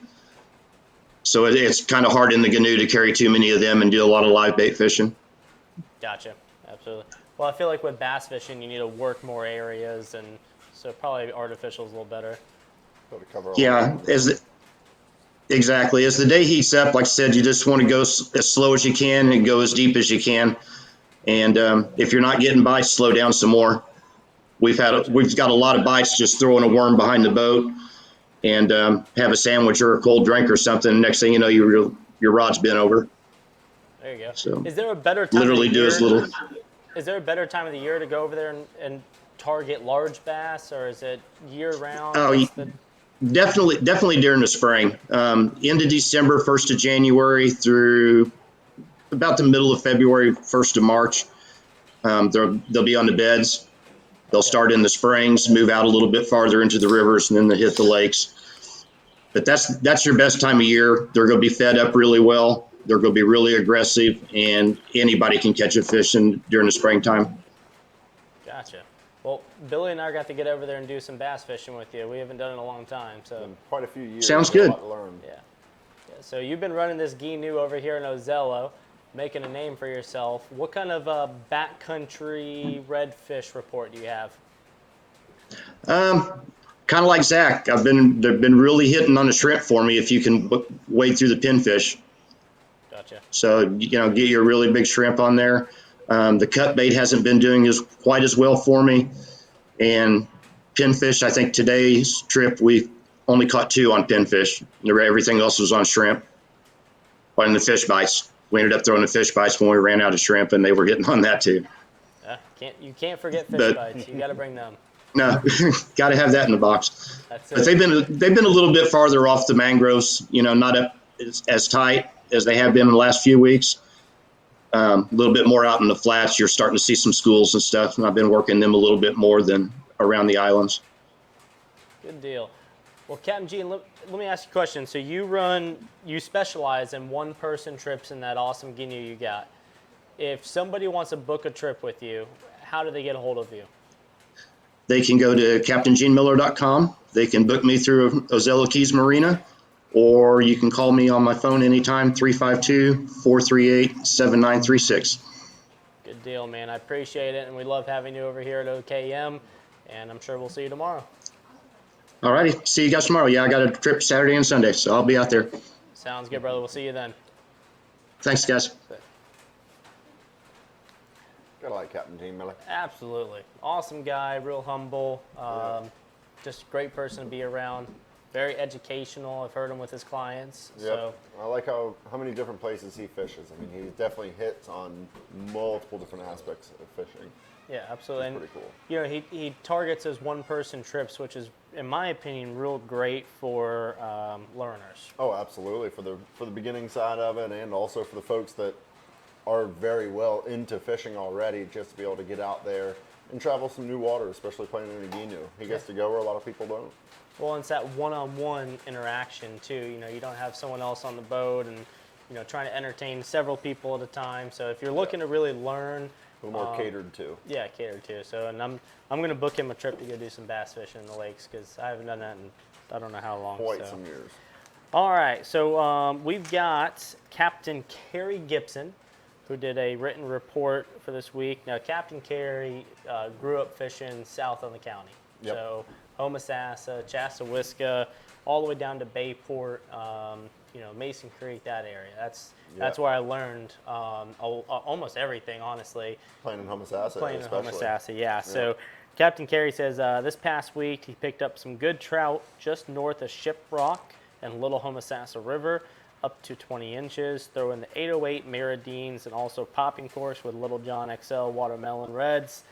So it's kind of hard in the Gnu to carry too many of them and do a lot of live bait fishing. Gotcha. Absolutely. Well, I feel like with bass fishing, you need to work more areas, and so probably artificial is a little better. Got to cover Yeah, exactly. As the day heats up, like I said, you just want to go as slow as you can and go as deep as you can. And if you're not getting bites, slow down some more. We've got a lot of bites just throwing a worm behind the boat and have a sandwich or a cold drink or something. Next thing you know, your rod's been over. There you go. So is there a better time literally of the do year? as little. Is there a better time of the year to go over there and target large bass, or is it year round? Oh, definitely during the spring. End of December, 1st of January through about the middle of February, 1st of March. They'll be on the beds. They'll start in the springs, move out a little bit farther into the rivers, and then they hit the lakes. But that's your best time of year. They're going to be fed up really well. They're going to be really aggressive, and anybody can catch a fish during the springtime. Gotcha. Well, Billy and I got to get over there and do some bass fishing with you. We haven't done it in a long time, so in quite a few years. Sounds Got a good. lot to learn. yeah. So you've been running this GNU over here in Ozello, making a name for yourself. What kind of backcountry redfish report do you have? Kind of like Zach. They've been really hitting on the shrimp for me if you can wade through the pinfish. Gotcha. So, get your really big shrimp on there. The cut bait hasn't been doing quite as well for me. And pinfish, I think today's trip, we only caught 2 on pinfish. Everything else was on shrimp. On the fish bites. We ended up throwing the fish bites when we ran out of shrimp, and they were hitting on that too. You can't forget fish bites. You got to bring them. No, got to have that in the box. That's it. But they've been a little bit farther off the mangroves, not up as tight as they have been in the last few weeks. A little bit more out in the flats. You're starting to see some schools and stuff, and I've been working them a little bit more than around the islands. Good deal. Well, Captain Gene, let me ask you a question. So you specialize in one-person trips in that awesome GNU you got. If somebody wants to book a trip with you, how do they get a hold of you? They can go to CaptainGeneMiller.com. They can book me through Ozello Keys Marina, or you can call me on my phone anytime, 352-438-7936. Good deal, man. I appreciate it, and we love having you over here at OKM, and I'm sure we'll see you tomorrow. All righty. See you guys tomorrow. Yeah, I got a trip Saturday and Sunday, so I'll be out there. Sounds good, brother. We'll see you then. Thanks, guys. Gotta like Captain Gene Miller. Absolutely. Awesome guy, real humble, just a great person to be around. Very educational. I've heard him with his clients. Yep. So I like how many different places he fishes. I mean, he definitely hits on multiple different aspects of fishing. yeah, absolutely. It's And, pretty cool. he targets those one-person trips, which is, in my opinion, real great for learners. Oh, absolutely. For the beginning side of it, and also for the folks that are very well into fishing already, just to be able to get out there and travel some new water, especially playing in a GNU. He gets to go where a lot of people don't. Well, it's that one-on-one interaction too. You don't have someone else on the boat, and trying to entertain several people at a time. So if you're looking to really learn, A little more catered to. yeah, catered to. So, and I'm going to book him a trip to go do some bass fishing in the lakes because I haven't done that in I don't know how long. Quite so. some years. All right, so we've got Captain Kerry Gibson, who did a written report for this week. Now, Captain Kerry grew up fishing south of the county. Yep. So Homosassa, Chassahowitzka, all the way down to Bayport, Mason Creek, that area. That's where I learned almost everything, honestly. Playing in Homosassa, Playing in especially. Homosassa, yeah. So Captain Kerry says this past week he picked up some good trout just north of Shiprock and Little Homosassa River, up to 20 inches. Throw in the 808 Meridines and also popping course with Little John XL Watermelon Reds.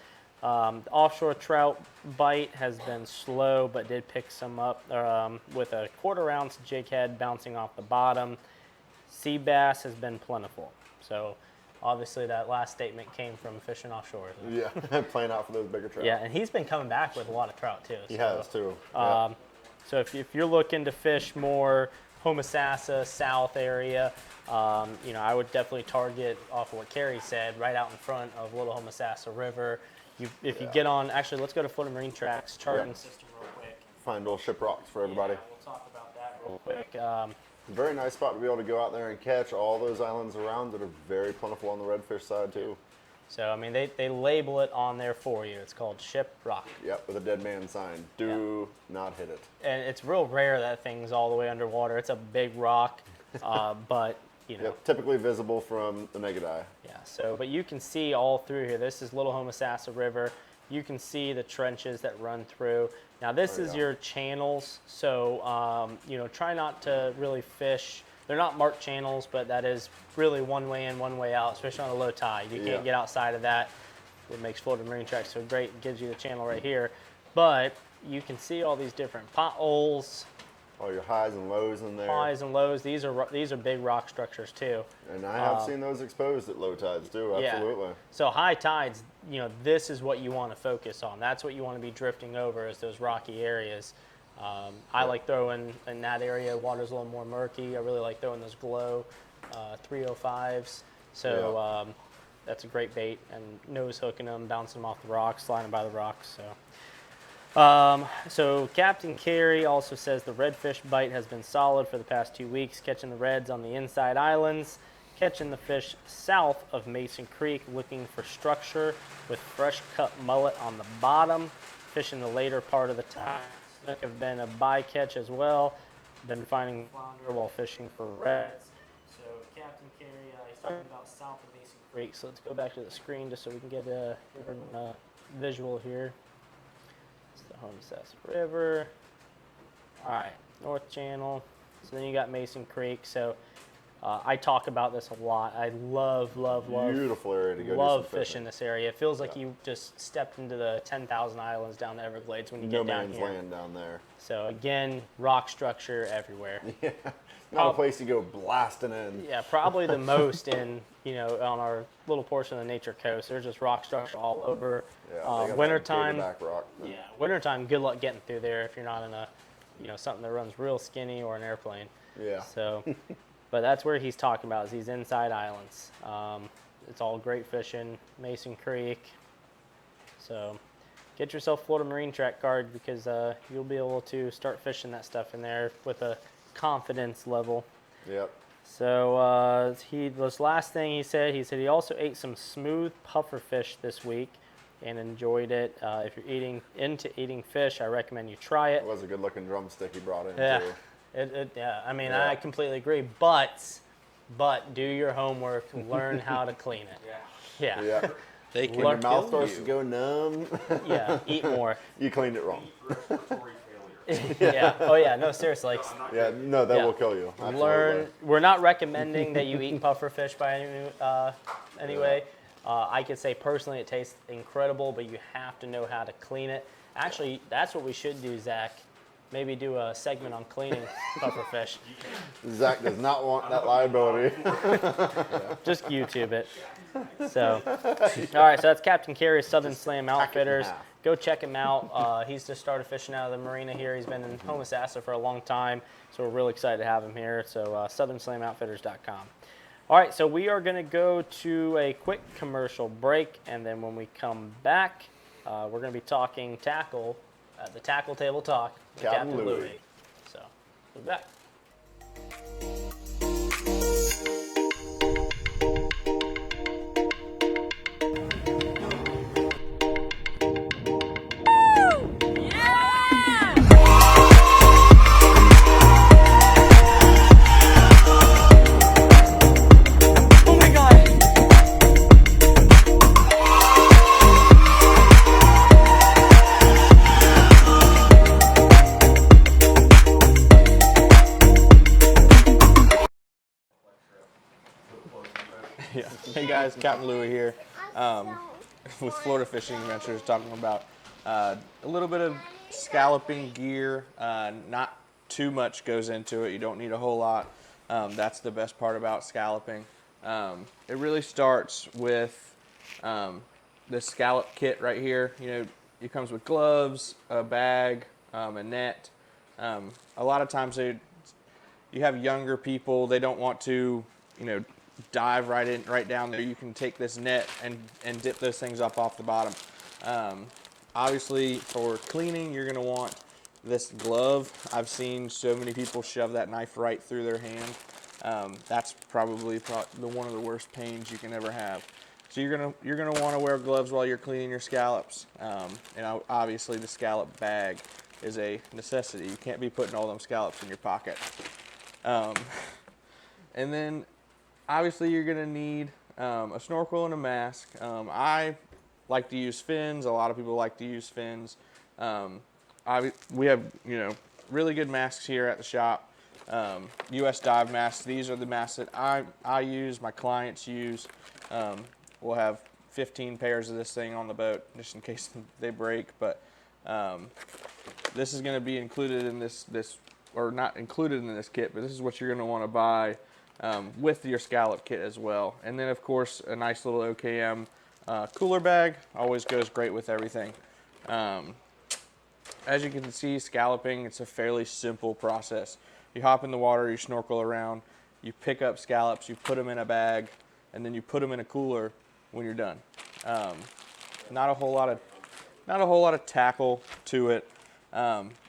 The offshore trout bite has been slow, but did pick some up with a 1/4 ounce jig head bouncing off the bottom. Sea bass has been plentiful. So obviously that last statement came from fishing offshore. Yeah, playing out for those bigger trout. Yeah, and he's been coming back with a lot of trout too. He so, has too. Yeah. So if you're looking to fish more Homosassa South area, I would definitely target off of what Kerry said, right out in front of Little Homosassa River. If you get on, actually, let's go to Florida Marine Tracks charting system real quick. Find little ship rocks for everybody. Yeah, we'll talk about that real quick. Very nice spot to be able to go out there and catch all those islands around that are very plentiful on the redfish side too. So, I mean, they label it on there for you. It's called Ship Rock. Yep, with a dead man sign. Do not hit it. And it's real rare that thing's all the way underwater. It's a big rock, but, Yep, typically visible from the naked eye. Yeah, but you can see all through here. This is Little Homosassa River. You can see the trenches that run through. Now, this is your channels, so, try not to really fish. They're not marked channels, but that is really one way in, one way out, especially on a low tide. You can't get outside of that. What makes Florida Marine Tracks so great, it gives you the channel right here. But you can see all these different potholes, All your highs and lows in there. highs and lows. These are big rock structures too. And I have seen those exposed at low tides too, absolutely. Yeah. So high tides, this is what you want to focus on. That's what you want to be drifting over, is those rocky areas. I like throwing in that area. Water's a little more murky. I really like throwing those glow 305s. So that's a great bait, and nose hooking them, bouncing them off the rocks, sliding by the rocks. So Captain Kerry also says the redfish bite has been solid for the past 2 weeks, catching the reds on the inside islands, catching the fish south of Mason Creek, looking for structure with fresh cut mullet on the bottom, fishing the later part of the time. Snook have been a bycatch as well. Been finding flounder while fishing for reds. So Captain Kerry, he's talking about south of Mason Creek. So let's go back to the screen just so we can get a visual here. It's the Homosassa River. All right, North Channel. So then you got Mason Creek. So I talk about this a lot. I love Beautiful area to go love do some fishing this area. It feels like you just stepped into the 10,000 islands down the Everglades when you get down man's here. land down there. So again, rock structure everywhere. Yeah, not a place to go blasting in. Yeah, probably the most in, on our little portion of the nature coast. There's just rock structure all over. Yeah, they got that Wintertime, back rock. yeah, wintertime, good luck getting through there if you're not in a, something that runs real skinny or an airplane. Yeah. So, but that's where he's talking about, is these inside islands. It's all great fishing, Mason Creek. So get yourself a Florida Marine Track card, because you'll be able to start fishing that stuff in there with a confidence level. Yep. So this last thing he said he also ate some smooth puffer fish this week and enjoyed it. If you're into eating fish, I recommend you try it. It was a good looking drumstick he brought in Yeah. too. I mean, I completely agree. But do your homework, learn how to clean it. Yeah. Yeah. Yeah. They can When your mouth kill starts to you. go numb, Yeah. Eat more. you cleaned it wrong. Respiratory failure. Yeah. Oh yeah. No, seriously. Yeah, no, that Yeah. will kill you. Absolutely. Learn. We're not recommending that you eat puffer fish by any way. I could say personally, it tastes incredible, but you have to know how to clean it. Actually, that's what we should do, Zach. Maybe do a segment on cleaning puffer fish. Zach does not want that liability. Just YouTube it. So, all right. So that's Captain Kerry's Southern Slam Outfitters. half. go check him out. He's just started fishing out of the marina here. He's been in Homosassa for a long time, so we're really excited to have him here. So SouthernSlamOutfitters.com. All right, so we are going to go to a quick commercial break, and then when we come back, we're going to be talking tackle at the Tackle Table Talk with Captain Captain Louie. Louie. So we'll be back. Yeah. Hey guys, Captain Louie here with Florida Fishing Adventures, talking about a little bit of scalloping gear. Not too much goes into it. You don't need a whole lot. That's the best part about scalloping. It really starts with the Scallop Kit right here. You know, it comes with gloves, a bag, a net. A lot of times you have younger people, they don't want to, you know, dive right down there. You can take this net and dip those things up off the bottom. Obviously for cleaning, you're gonna want this glove. I've seen so many people shove that knife right through their hand. That's probably one of the worst pains you can ever have. So you're gonna want to wear gloves while you're cleaning your scallops. And obviously the scallop bag is a necessity. You can't be putting all them scallops in your pocket. And then obviously you're gonna need a snorkel and a mask. I like to use fins. A lot of people like to use fins. We have, you know, really good masks here at the shop. US dive masks. These are the masks that I use, my clients use. We'll have 15 pairs of this thing on the boat just in case they break. But this is going to be included in this, or not included in this kit, but this is what you're going to want to buy with your scallop kit as well. And then of course a nice little OKM cooler bag always goes great with everything. As you can see, scalloping, it's a fairly simple process. You hop in the water, you snorkel around, you pick up scallops, you put them in a bag, and then you put them in a cooler when you're done. Not a whole lot of tackle to it,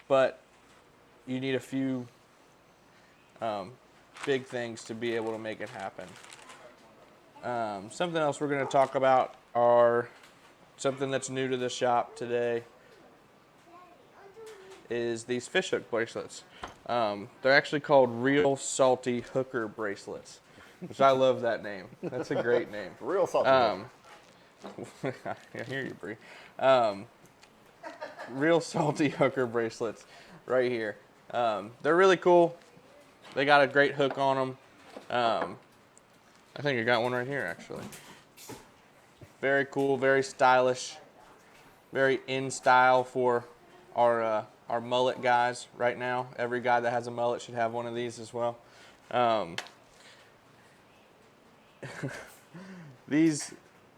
but you need a few big things to be able to make it happen. Something else we're going to talk about are something that's new to the shop today is these fish hook bracelets. They're actually called Real Salty Hooker Bracelets, which I love that name. That's a great name. Real salty. I hear you, Bree. Real Salty Hooker Bracelets right here. They're really cool. They got a great hook on them. I think I got one right here, actually. Very cool, very stylish, very in style for our mullet guys right now. Every guy that has a mullet should have one of these as well. These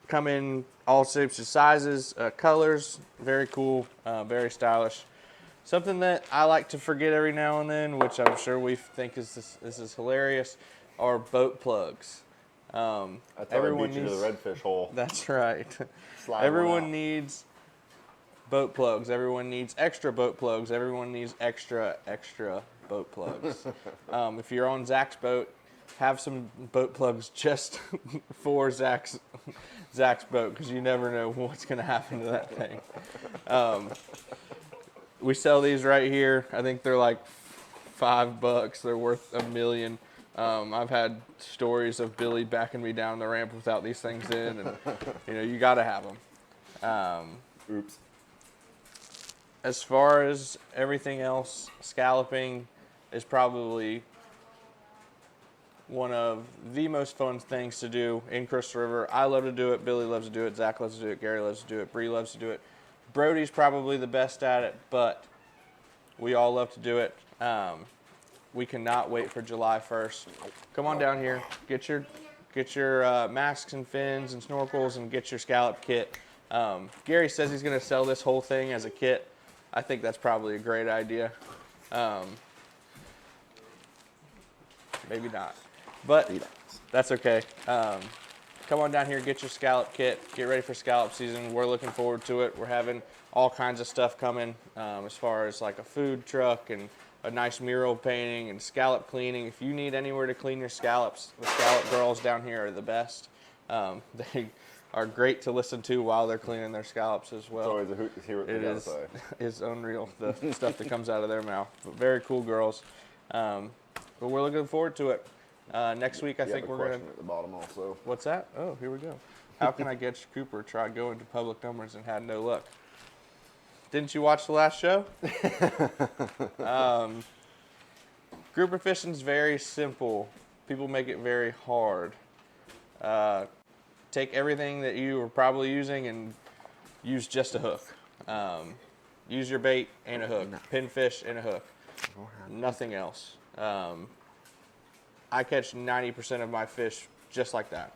come in all shapes and sizes, colors. Very cool, very stylish. Something that I like to forget every now and then, which I'm sure we think this is hilarious, are boat plugs. Everyone needs to the redfish hole. That's right. Slide Everyone needs boat plugs. Everyone needs extra boat plugs. Everyone needs extra boat plugs. If you're on Zach's boat, have some boat plugs just for Zach's boat, because you never know what's going to happen to that thing. We sell these right here. I think they're like $5. They're worth $1 million. I've had stories of Billy backing me down the ramp without these things in, and you know, you got to have them. Oops. As far as everything else, scalloping is probably one of the most fun things to do in Crystal River. I love to do it. Billy loves to do it. Zach loves to do it. Gary loves to do it. Bree loves to do it. Brody's probably the best at it, but we all love to do it. We cannot wait for July 1st. Come on down here, get your masks and fins and snorkels, and get your scallop kit. Gary says he's going to sell this whole thing as a kit. I think that's probably a great idea. Maybe not, but that's okay. Come on down here, get your scallop kit, get ready for scallop season. We're looking forward to it. We're having all kinds of stuff coming as far as like a food truck and a nice mural painting and scallop cleaning. If you need anywhere to clean your scallops, the scallop girls down here are the best. They are great to listen to while they're cleaning their scallops as well. It's always a hoot to hear what they gotta say. It's unreal, the stuff that comes out of their mouth. But very cool girls. But we're looking forward to it. Next week, I think we're going to... at the bottom also. What's that? Oh, here we go. How can I get Cooper tried going to public numbers and had no luck? Didn't you watch the last show? Grouper fishing is very simple. People make it very hard. Take everything that you are probably using and use just a hook. Use your bait and a hook. Pinfish and a hook. Nothing else. I catch 90% of my fish just like that.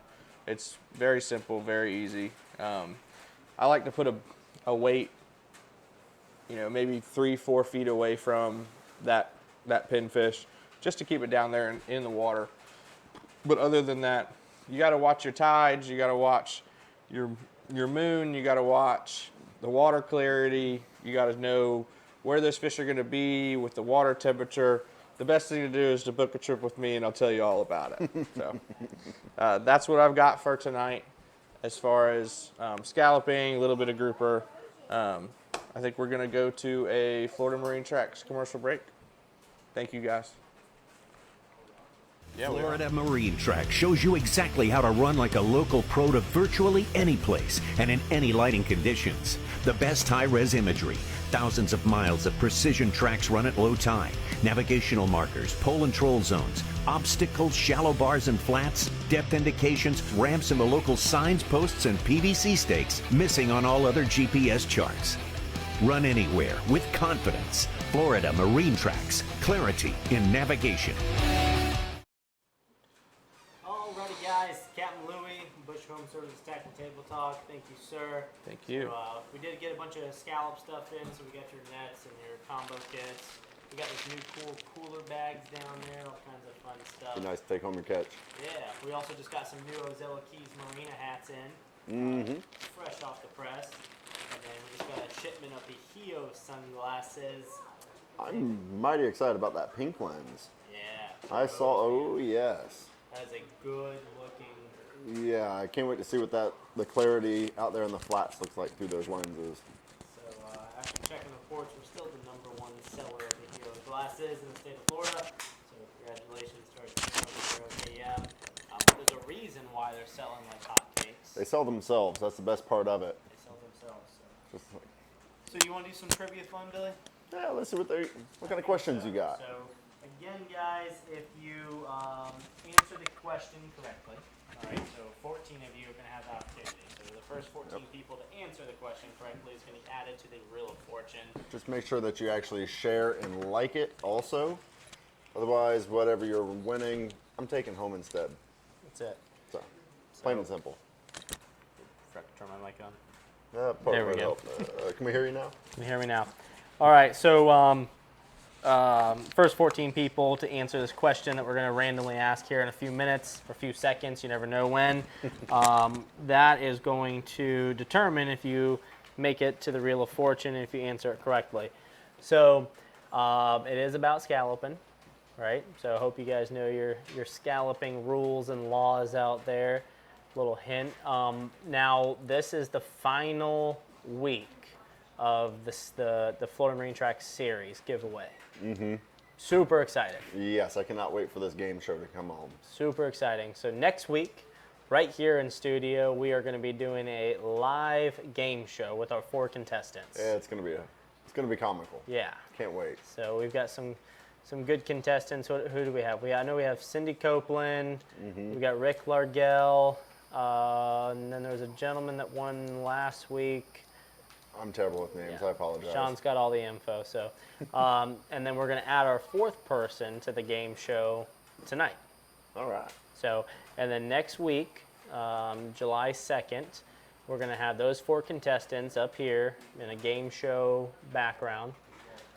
It's very simple, very easy. I like to put a weight, maybe 3-4 feet away from that pinfish, just to keep it down there in the water. But other than that, you got to watch your tides. You got to watch your moon. You got to watch the water clarity. You got to know where those fish are going to be with the water temperature. The best thing to do is to book a trip with me, and I'll tell you all about it. So that's what I've got for tonight as far as scalloping, a little bit of grouper. I think we're going to go to a Florida Marine Tracks commercial break. Thank you, guys. Yeah, Florida Marine Track shows you exactly how to run like a local pro to virtually any place and in any lighting conditions. The best high-res imagery, thousands of miles of precision tracks run at low tide, navigational markers, pole and troll zones, obstacles, shallow bars and flats, depth indications, ramps and the local signs, posts, and PVC stakes missing on all other GPS charts. Run anywhere with confidence. Florida Marine Tracks, clarity in navigation. Alrighty, guys, Captain Louie, Bush Home Services Tackle Table Talk. Thank you, sir. Thank you. So, we did get a bunch of scallop stuff in, so we got your nets and your combo kits. We got these new cool cooler bags down there, all kinds of fun stuff. Be nice to take home your catch. Yeah, we also just got some new Ozello Keys Marina hats in. Fresh off the press. And then we just got a shipment of the Hio sunglasses. I'm mighty excited about that pink lens. Yeah. I saw, oh yes. That's a good looking. Yeah, I can't wait to see what the clarity out there in the flats looks like through those lenses. So after checking reports, we're still the #1 seller of the Hio glasses in the state of Florida. So congratulations to our team over here at KM. There's a reason why they're selling like hotcakes. They sell themselves. That's the best part of it. They sell themselves. So. Just like, So you want to do some trivia fun, Billy? yeah, let's see what kind of questions you got. So again, guys, if you answer the question correctly, all right. So 14 of you are going to have the opportunity. So the first 14 people to answer the question correctly is going to be added to the Reel of Fortune. Just make sure that you actually share and like it also. Otherwise, whatever you're winning, I'm taking home instead. That's it. So, plain and simple. Forgot to turn my mic on. There we go. Can we hear you now? Can you hear me now? All right, so first 14 people to answer this question that we're going to randomly ask here in a few minutes or a few seconds, you never know when, that is going to determine if you make it to the Reel of Fortune and if you answer it correctly. So it is about scalloping, right? So I hope you guys know your scalloping rules and laws out there. Little hint. Now, this is the final week of the Florida Marine Tracks series giveaway. Super excited. Yes, I cannot wait for this game show to come home. Super exciting. So next week, right here in studio, we are going to be doing a live game show with our 4 contestants. Yeah, it's gonna be comical. Yeah. Can't wait. So we've got some good contestants. Who do we have? I know we have Cindy Copeland. We got Rick Largell. And then there was a gentleman that won last week. I'm terrible with names. I apologize. Sean's got all the info. So, and then we're going to add our 4th person to the game show tonight. All right. So, and then next week, July 2nd, we're going to have those 4 contestants up here in a game show background.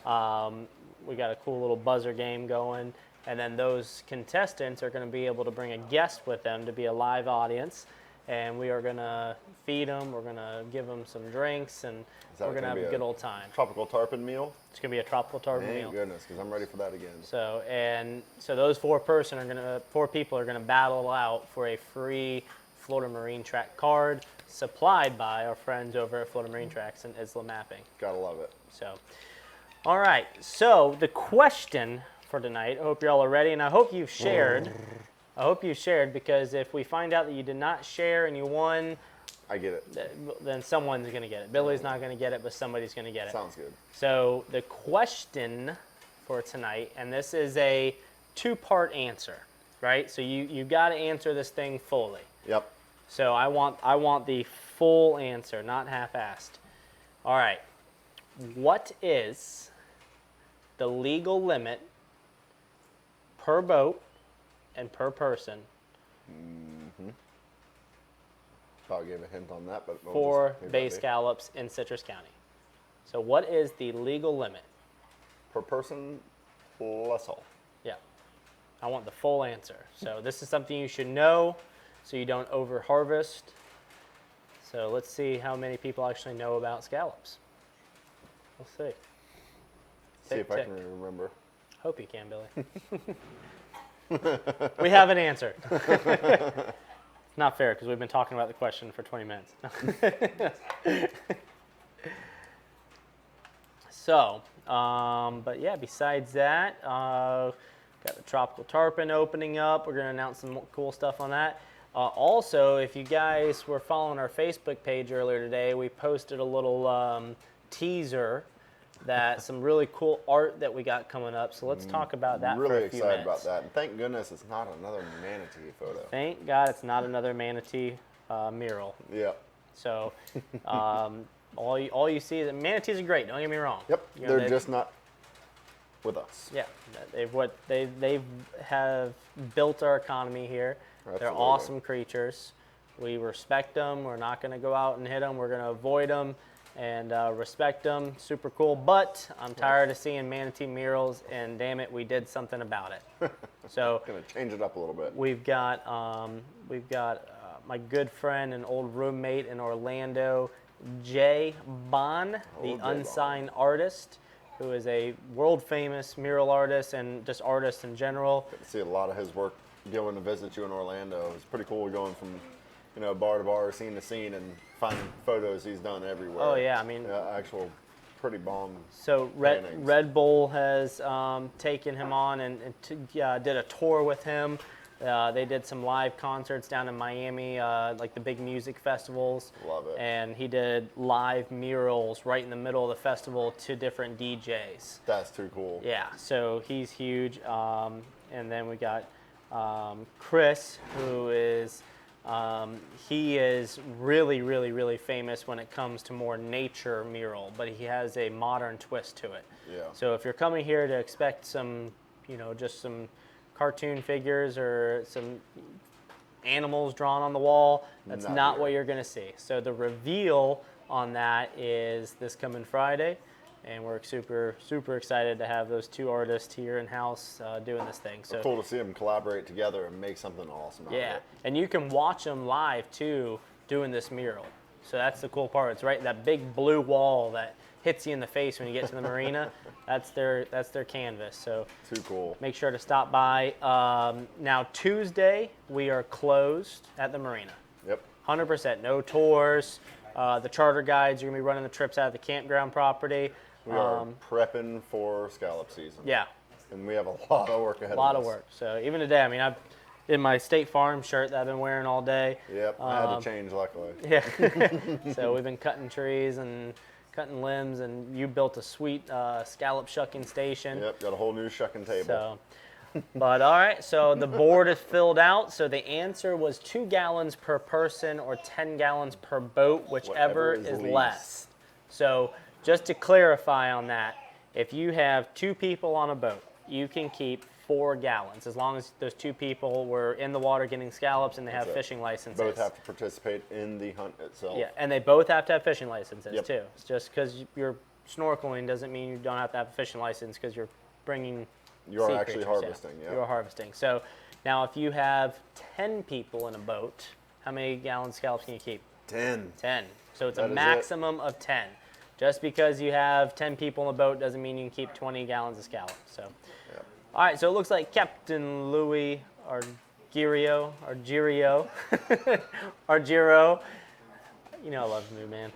We got a cool little buzzer game going, and then those contestants are going to be able to bring a guest with them to be a live audience, and we are going to feed them, we're going to give them some drinks, and we're going to have a good old time. Tropical tarpon meal? It's going to be a tropical tarpon meal. Thank goodness, because I'm ready for that again. So those 4 people are going to battle out for a free Florida Marine Track card supplied by our friends over at Florida Marine Tracks and Isla Mapping. Gotta love it. So, all right. So the question for tonight, I hope you all are ready, and I hope you've shared. I hope you shared, because if we find out that you did not share and you won, I get it. then someone's going to get it. Billy's not going to get it, but somebody's going to get it. Sounds good. So the question for tonight, and this is a 2-part answer, right? So you got to answer this thing fully. Yep. So I want the full answer, not half-assed. All right. What is the legal limit per boat and per person I'll give a hint on that, but we'll for just leave bay that be. scallops in Citrus County? So what is the legal limit? Per person, less all. Yeah. I want the full answer. So this is something you should know so you don't over-harvest. So let's see how many people actually know about scallops. We'll see. See Tick, if I tick. can remember. Hope you can, Billy. We have an answer. Not fair, because we've been talking about the question for 20 minutes. So, but yeah, besides that, got the tropical tarpon opening up. We're going to announce some cool stuff on that. Also, if you guys were following our Facebook page earlier today, we posted a little teaser that some really cool art that we got coming up. So let's talk about that Really for a few excited minutes. about that. And thank goodness it's not another manatee photo. Thank God it's not another manatee mural. Yeah. So all you see is manatees are great. Don't get me wrong. Yep. You know, They're they've- just not with us. Yeah, they have built our economy here. They're Absolutely. awesome creatures. We respect them. We're not going to go out and hit them. We're going to avoid them and respect them. Super cool. But I'm tired of seeing manatee murals, and damn it, we did something about it. So Gonna change it up a little bit. we've got my good friend and old roommate in Orlando, Jay Bond, the Jay unsigned artist, who is a world famous mural artist and just artist in general. Get to see a lot of his work going to visit you in Orlando. It's pretty cool going from, bar to bar, scene to scene, and finding photos he's done everywhere. Oh yeah, I mean, actual pretty bomb. so paintings. Red Bull has taken him on and did a tour with him. They did some live concerts down in Miami, like the big music festivals. Love it. And he did live murals right in the middle of the festival to different DJs. That's too cool. Yeah, so he's huge. And then we got Chris, who is, he is really, really, really famous when it comes to more nature mural, but he has a modern twist to it. Yeah. So if you're coming here to expect some, just some cartoon figures or some animals drawn on the wall, that's Not not here. what you're going to see. So the reveal on that is this coming Friday, and we're super, super excited to have those 2 artists here in house doing this thing. So Cool to see them collaborate together and make something awesome out of yeah, it. and you can watch them live too doing this mural. So that's the cool part. It's right that big blue wall that hits you in the face when you get to the marina. That's their canvas. So Too cool. make sure to stop by. Now Tuesday we are closed at the marina. Yep. 100%, no tours. The charter guides are gonna be running the trips out of the campground property. We are prepping for scallop season. Yeah, And we have a lot of work ahead of us. a lot of work. So even today, I mean, I'm in my State Farm shirt that I've been wearing all day. Yep. I had to change, luckily. Yeah. So we've been cutting trees and cutting limbs, and you built a sweet scallop shucking station. Yep. Got a whole new shucking table. So, but all right, so the board is filled out. So the answer was 2 gallons per person or 10 gallons per boat, whichever Whatever is is least. less. So just to clarify on that, if you have 2 people on a boat, you can keep 4 gallons, as long as those 2 people were in the water getting scallops and they have That's it. fishing licenses. Both have to participate in the hunt itself. Yeah, and they both have to have fishing licenses Yep. too. It's just because you're snorkeling doesn't mean you don't have to have a fishing license because you're bringing. You are sea actually creatures, harvesting, yeah. You are harvesting. So now, if you have 10 people in a boat, how many gallon scallops can you keep? 10. 10. So it's That a is it. maximum of 10. Just because you have 10 people in a boat doesn't mean you can keep 20 gallons of scallop. So, all right. So it looks like Captain Louie Argiro, Argiro. You know I love you, man.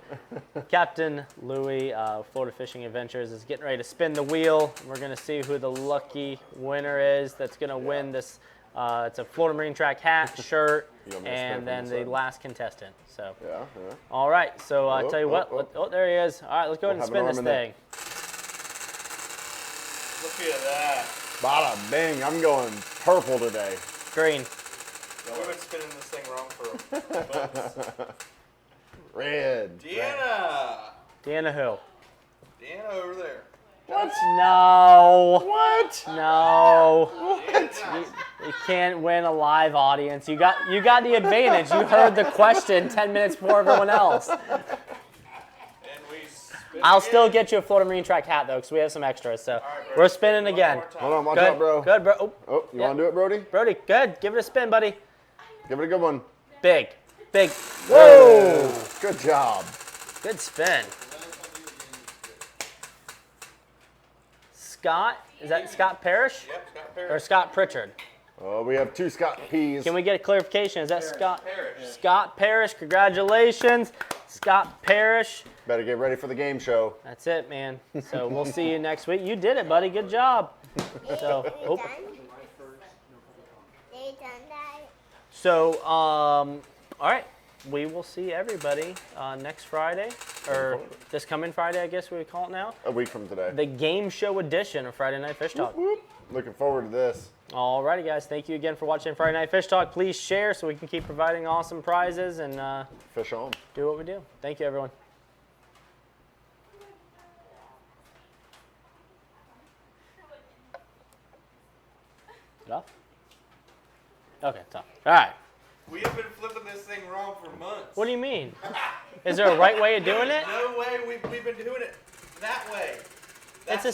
Captain Louie, Florida Fishing Adventures, is getting ready to spin the wheel. We're going to see who the lucky winner is that's going to win this. It's a Florida Marine Track hat, shirt, You want me to spin and from then this the side? last contestant. So, Yeah. all right. So I tell you what. oh. Oh, there he is. All right, let's go ahead and We'll spin have this an arm in thing. Look at that. Bada bing. I'm going purple today. Green. We've been spinning this thing wrong for months. Red. Deanna. Deanna who? Deanna over there. What? No. What? No. What? You can't win a live audience. You got the advantage. You heard the question 10 minutes before everyone else. And we spin I'll again. still get you a Florida Marine Track hat though, because we have some extras. So All right, Brody, we're spinning one again. more time. Hold on, watch Good, out, bro. good, bro. Oh, Oh, you Yeah. want to do it, Brody? Brody, good. Give it a spin, buddy. Give it a good one. Big. Whoa! Good job. Good spin. Scott, is that Scott Parrish Yep, Scott or Parrish. Scott Pritchard? Oh, we have 2 Scott Peas. Can we get a clarification? Is that Scott Parrish. Scott Parrish? Congratulations, Scott Parrish. Better get ready for the game show. That's it, man. So we'll see you next week. You did it, buddy. Good job. So, oh. So, all right. We will see everybody next Friday, or this coming Friday, I guess we would call it now. A week from today. The game show edition of Friday Night Fish Talk. Looking forward to this. Alrighty, guys. Thank you again for watching Friday Night Fish Talk. Please share so we can keep providing awesome prizes and Fish on. do what we do. Thank you, everyone. Is it off? Okay, it's off. All right. We have been flipping this thing wrong for months. What do you mean? Is there a right way of doing it? No way we've been doing it that way. It's That's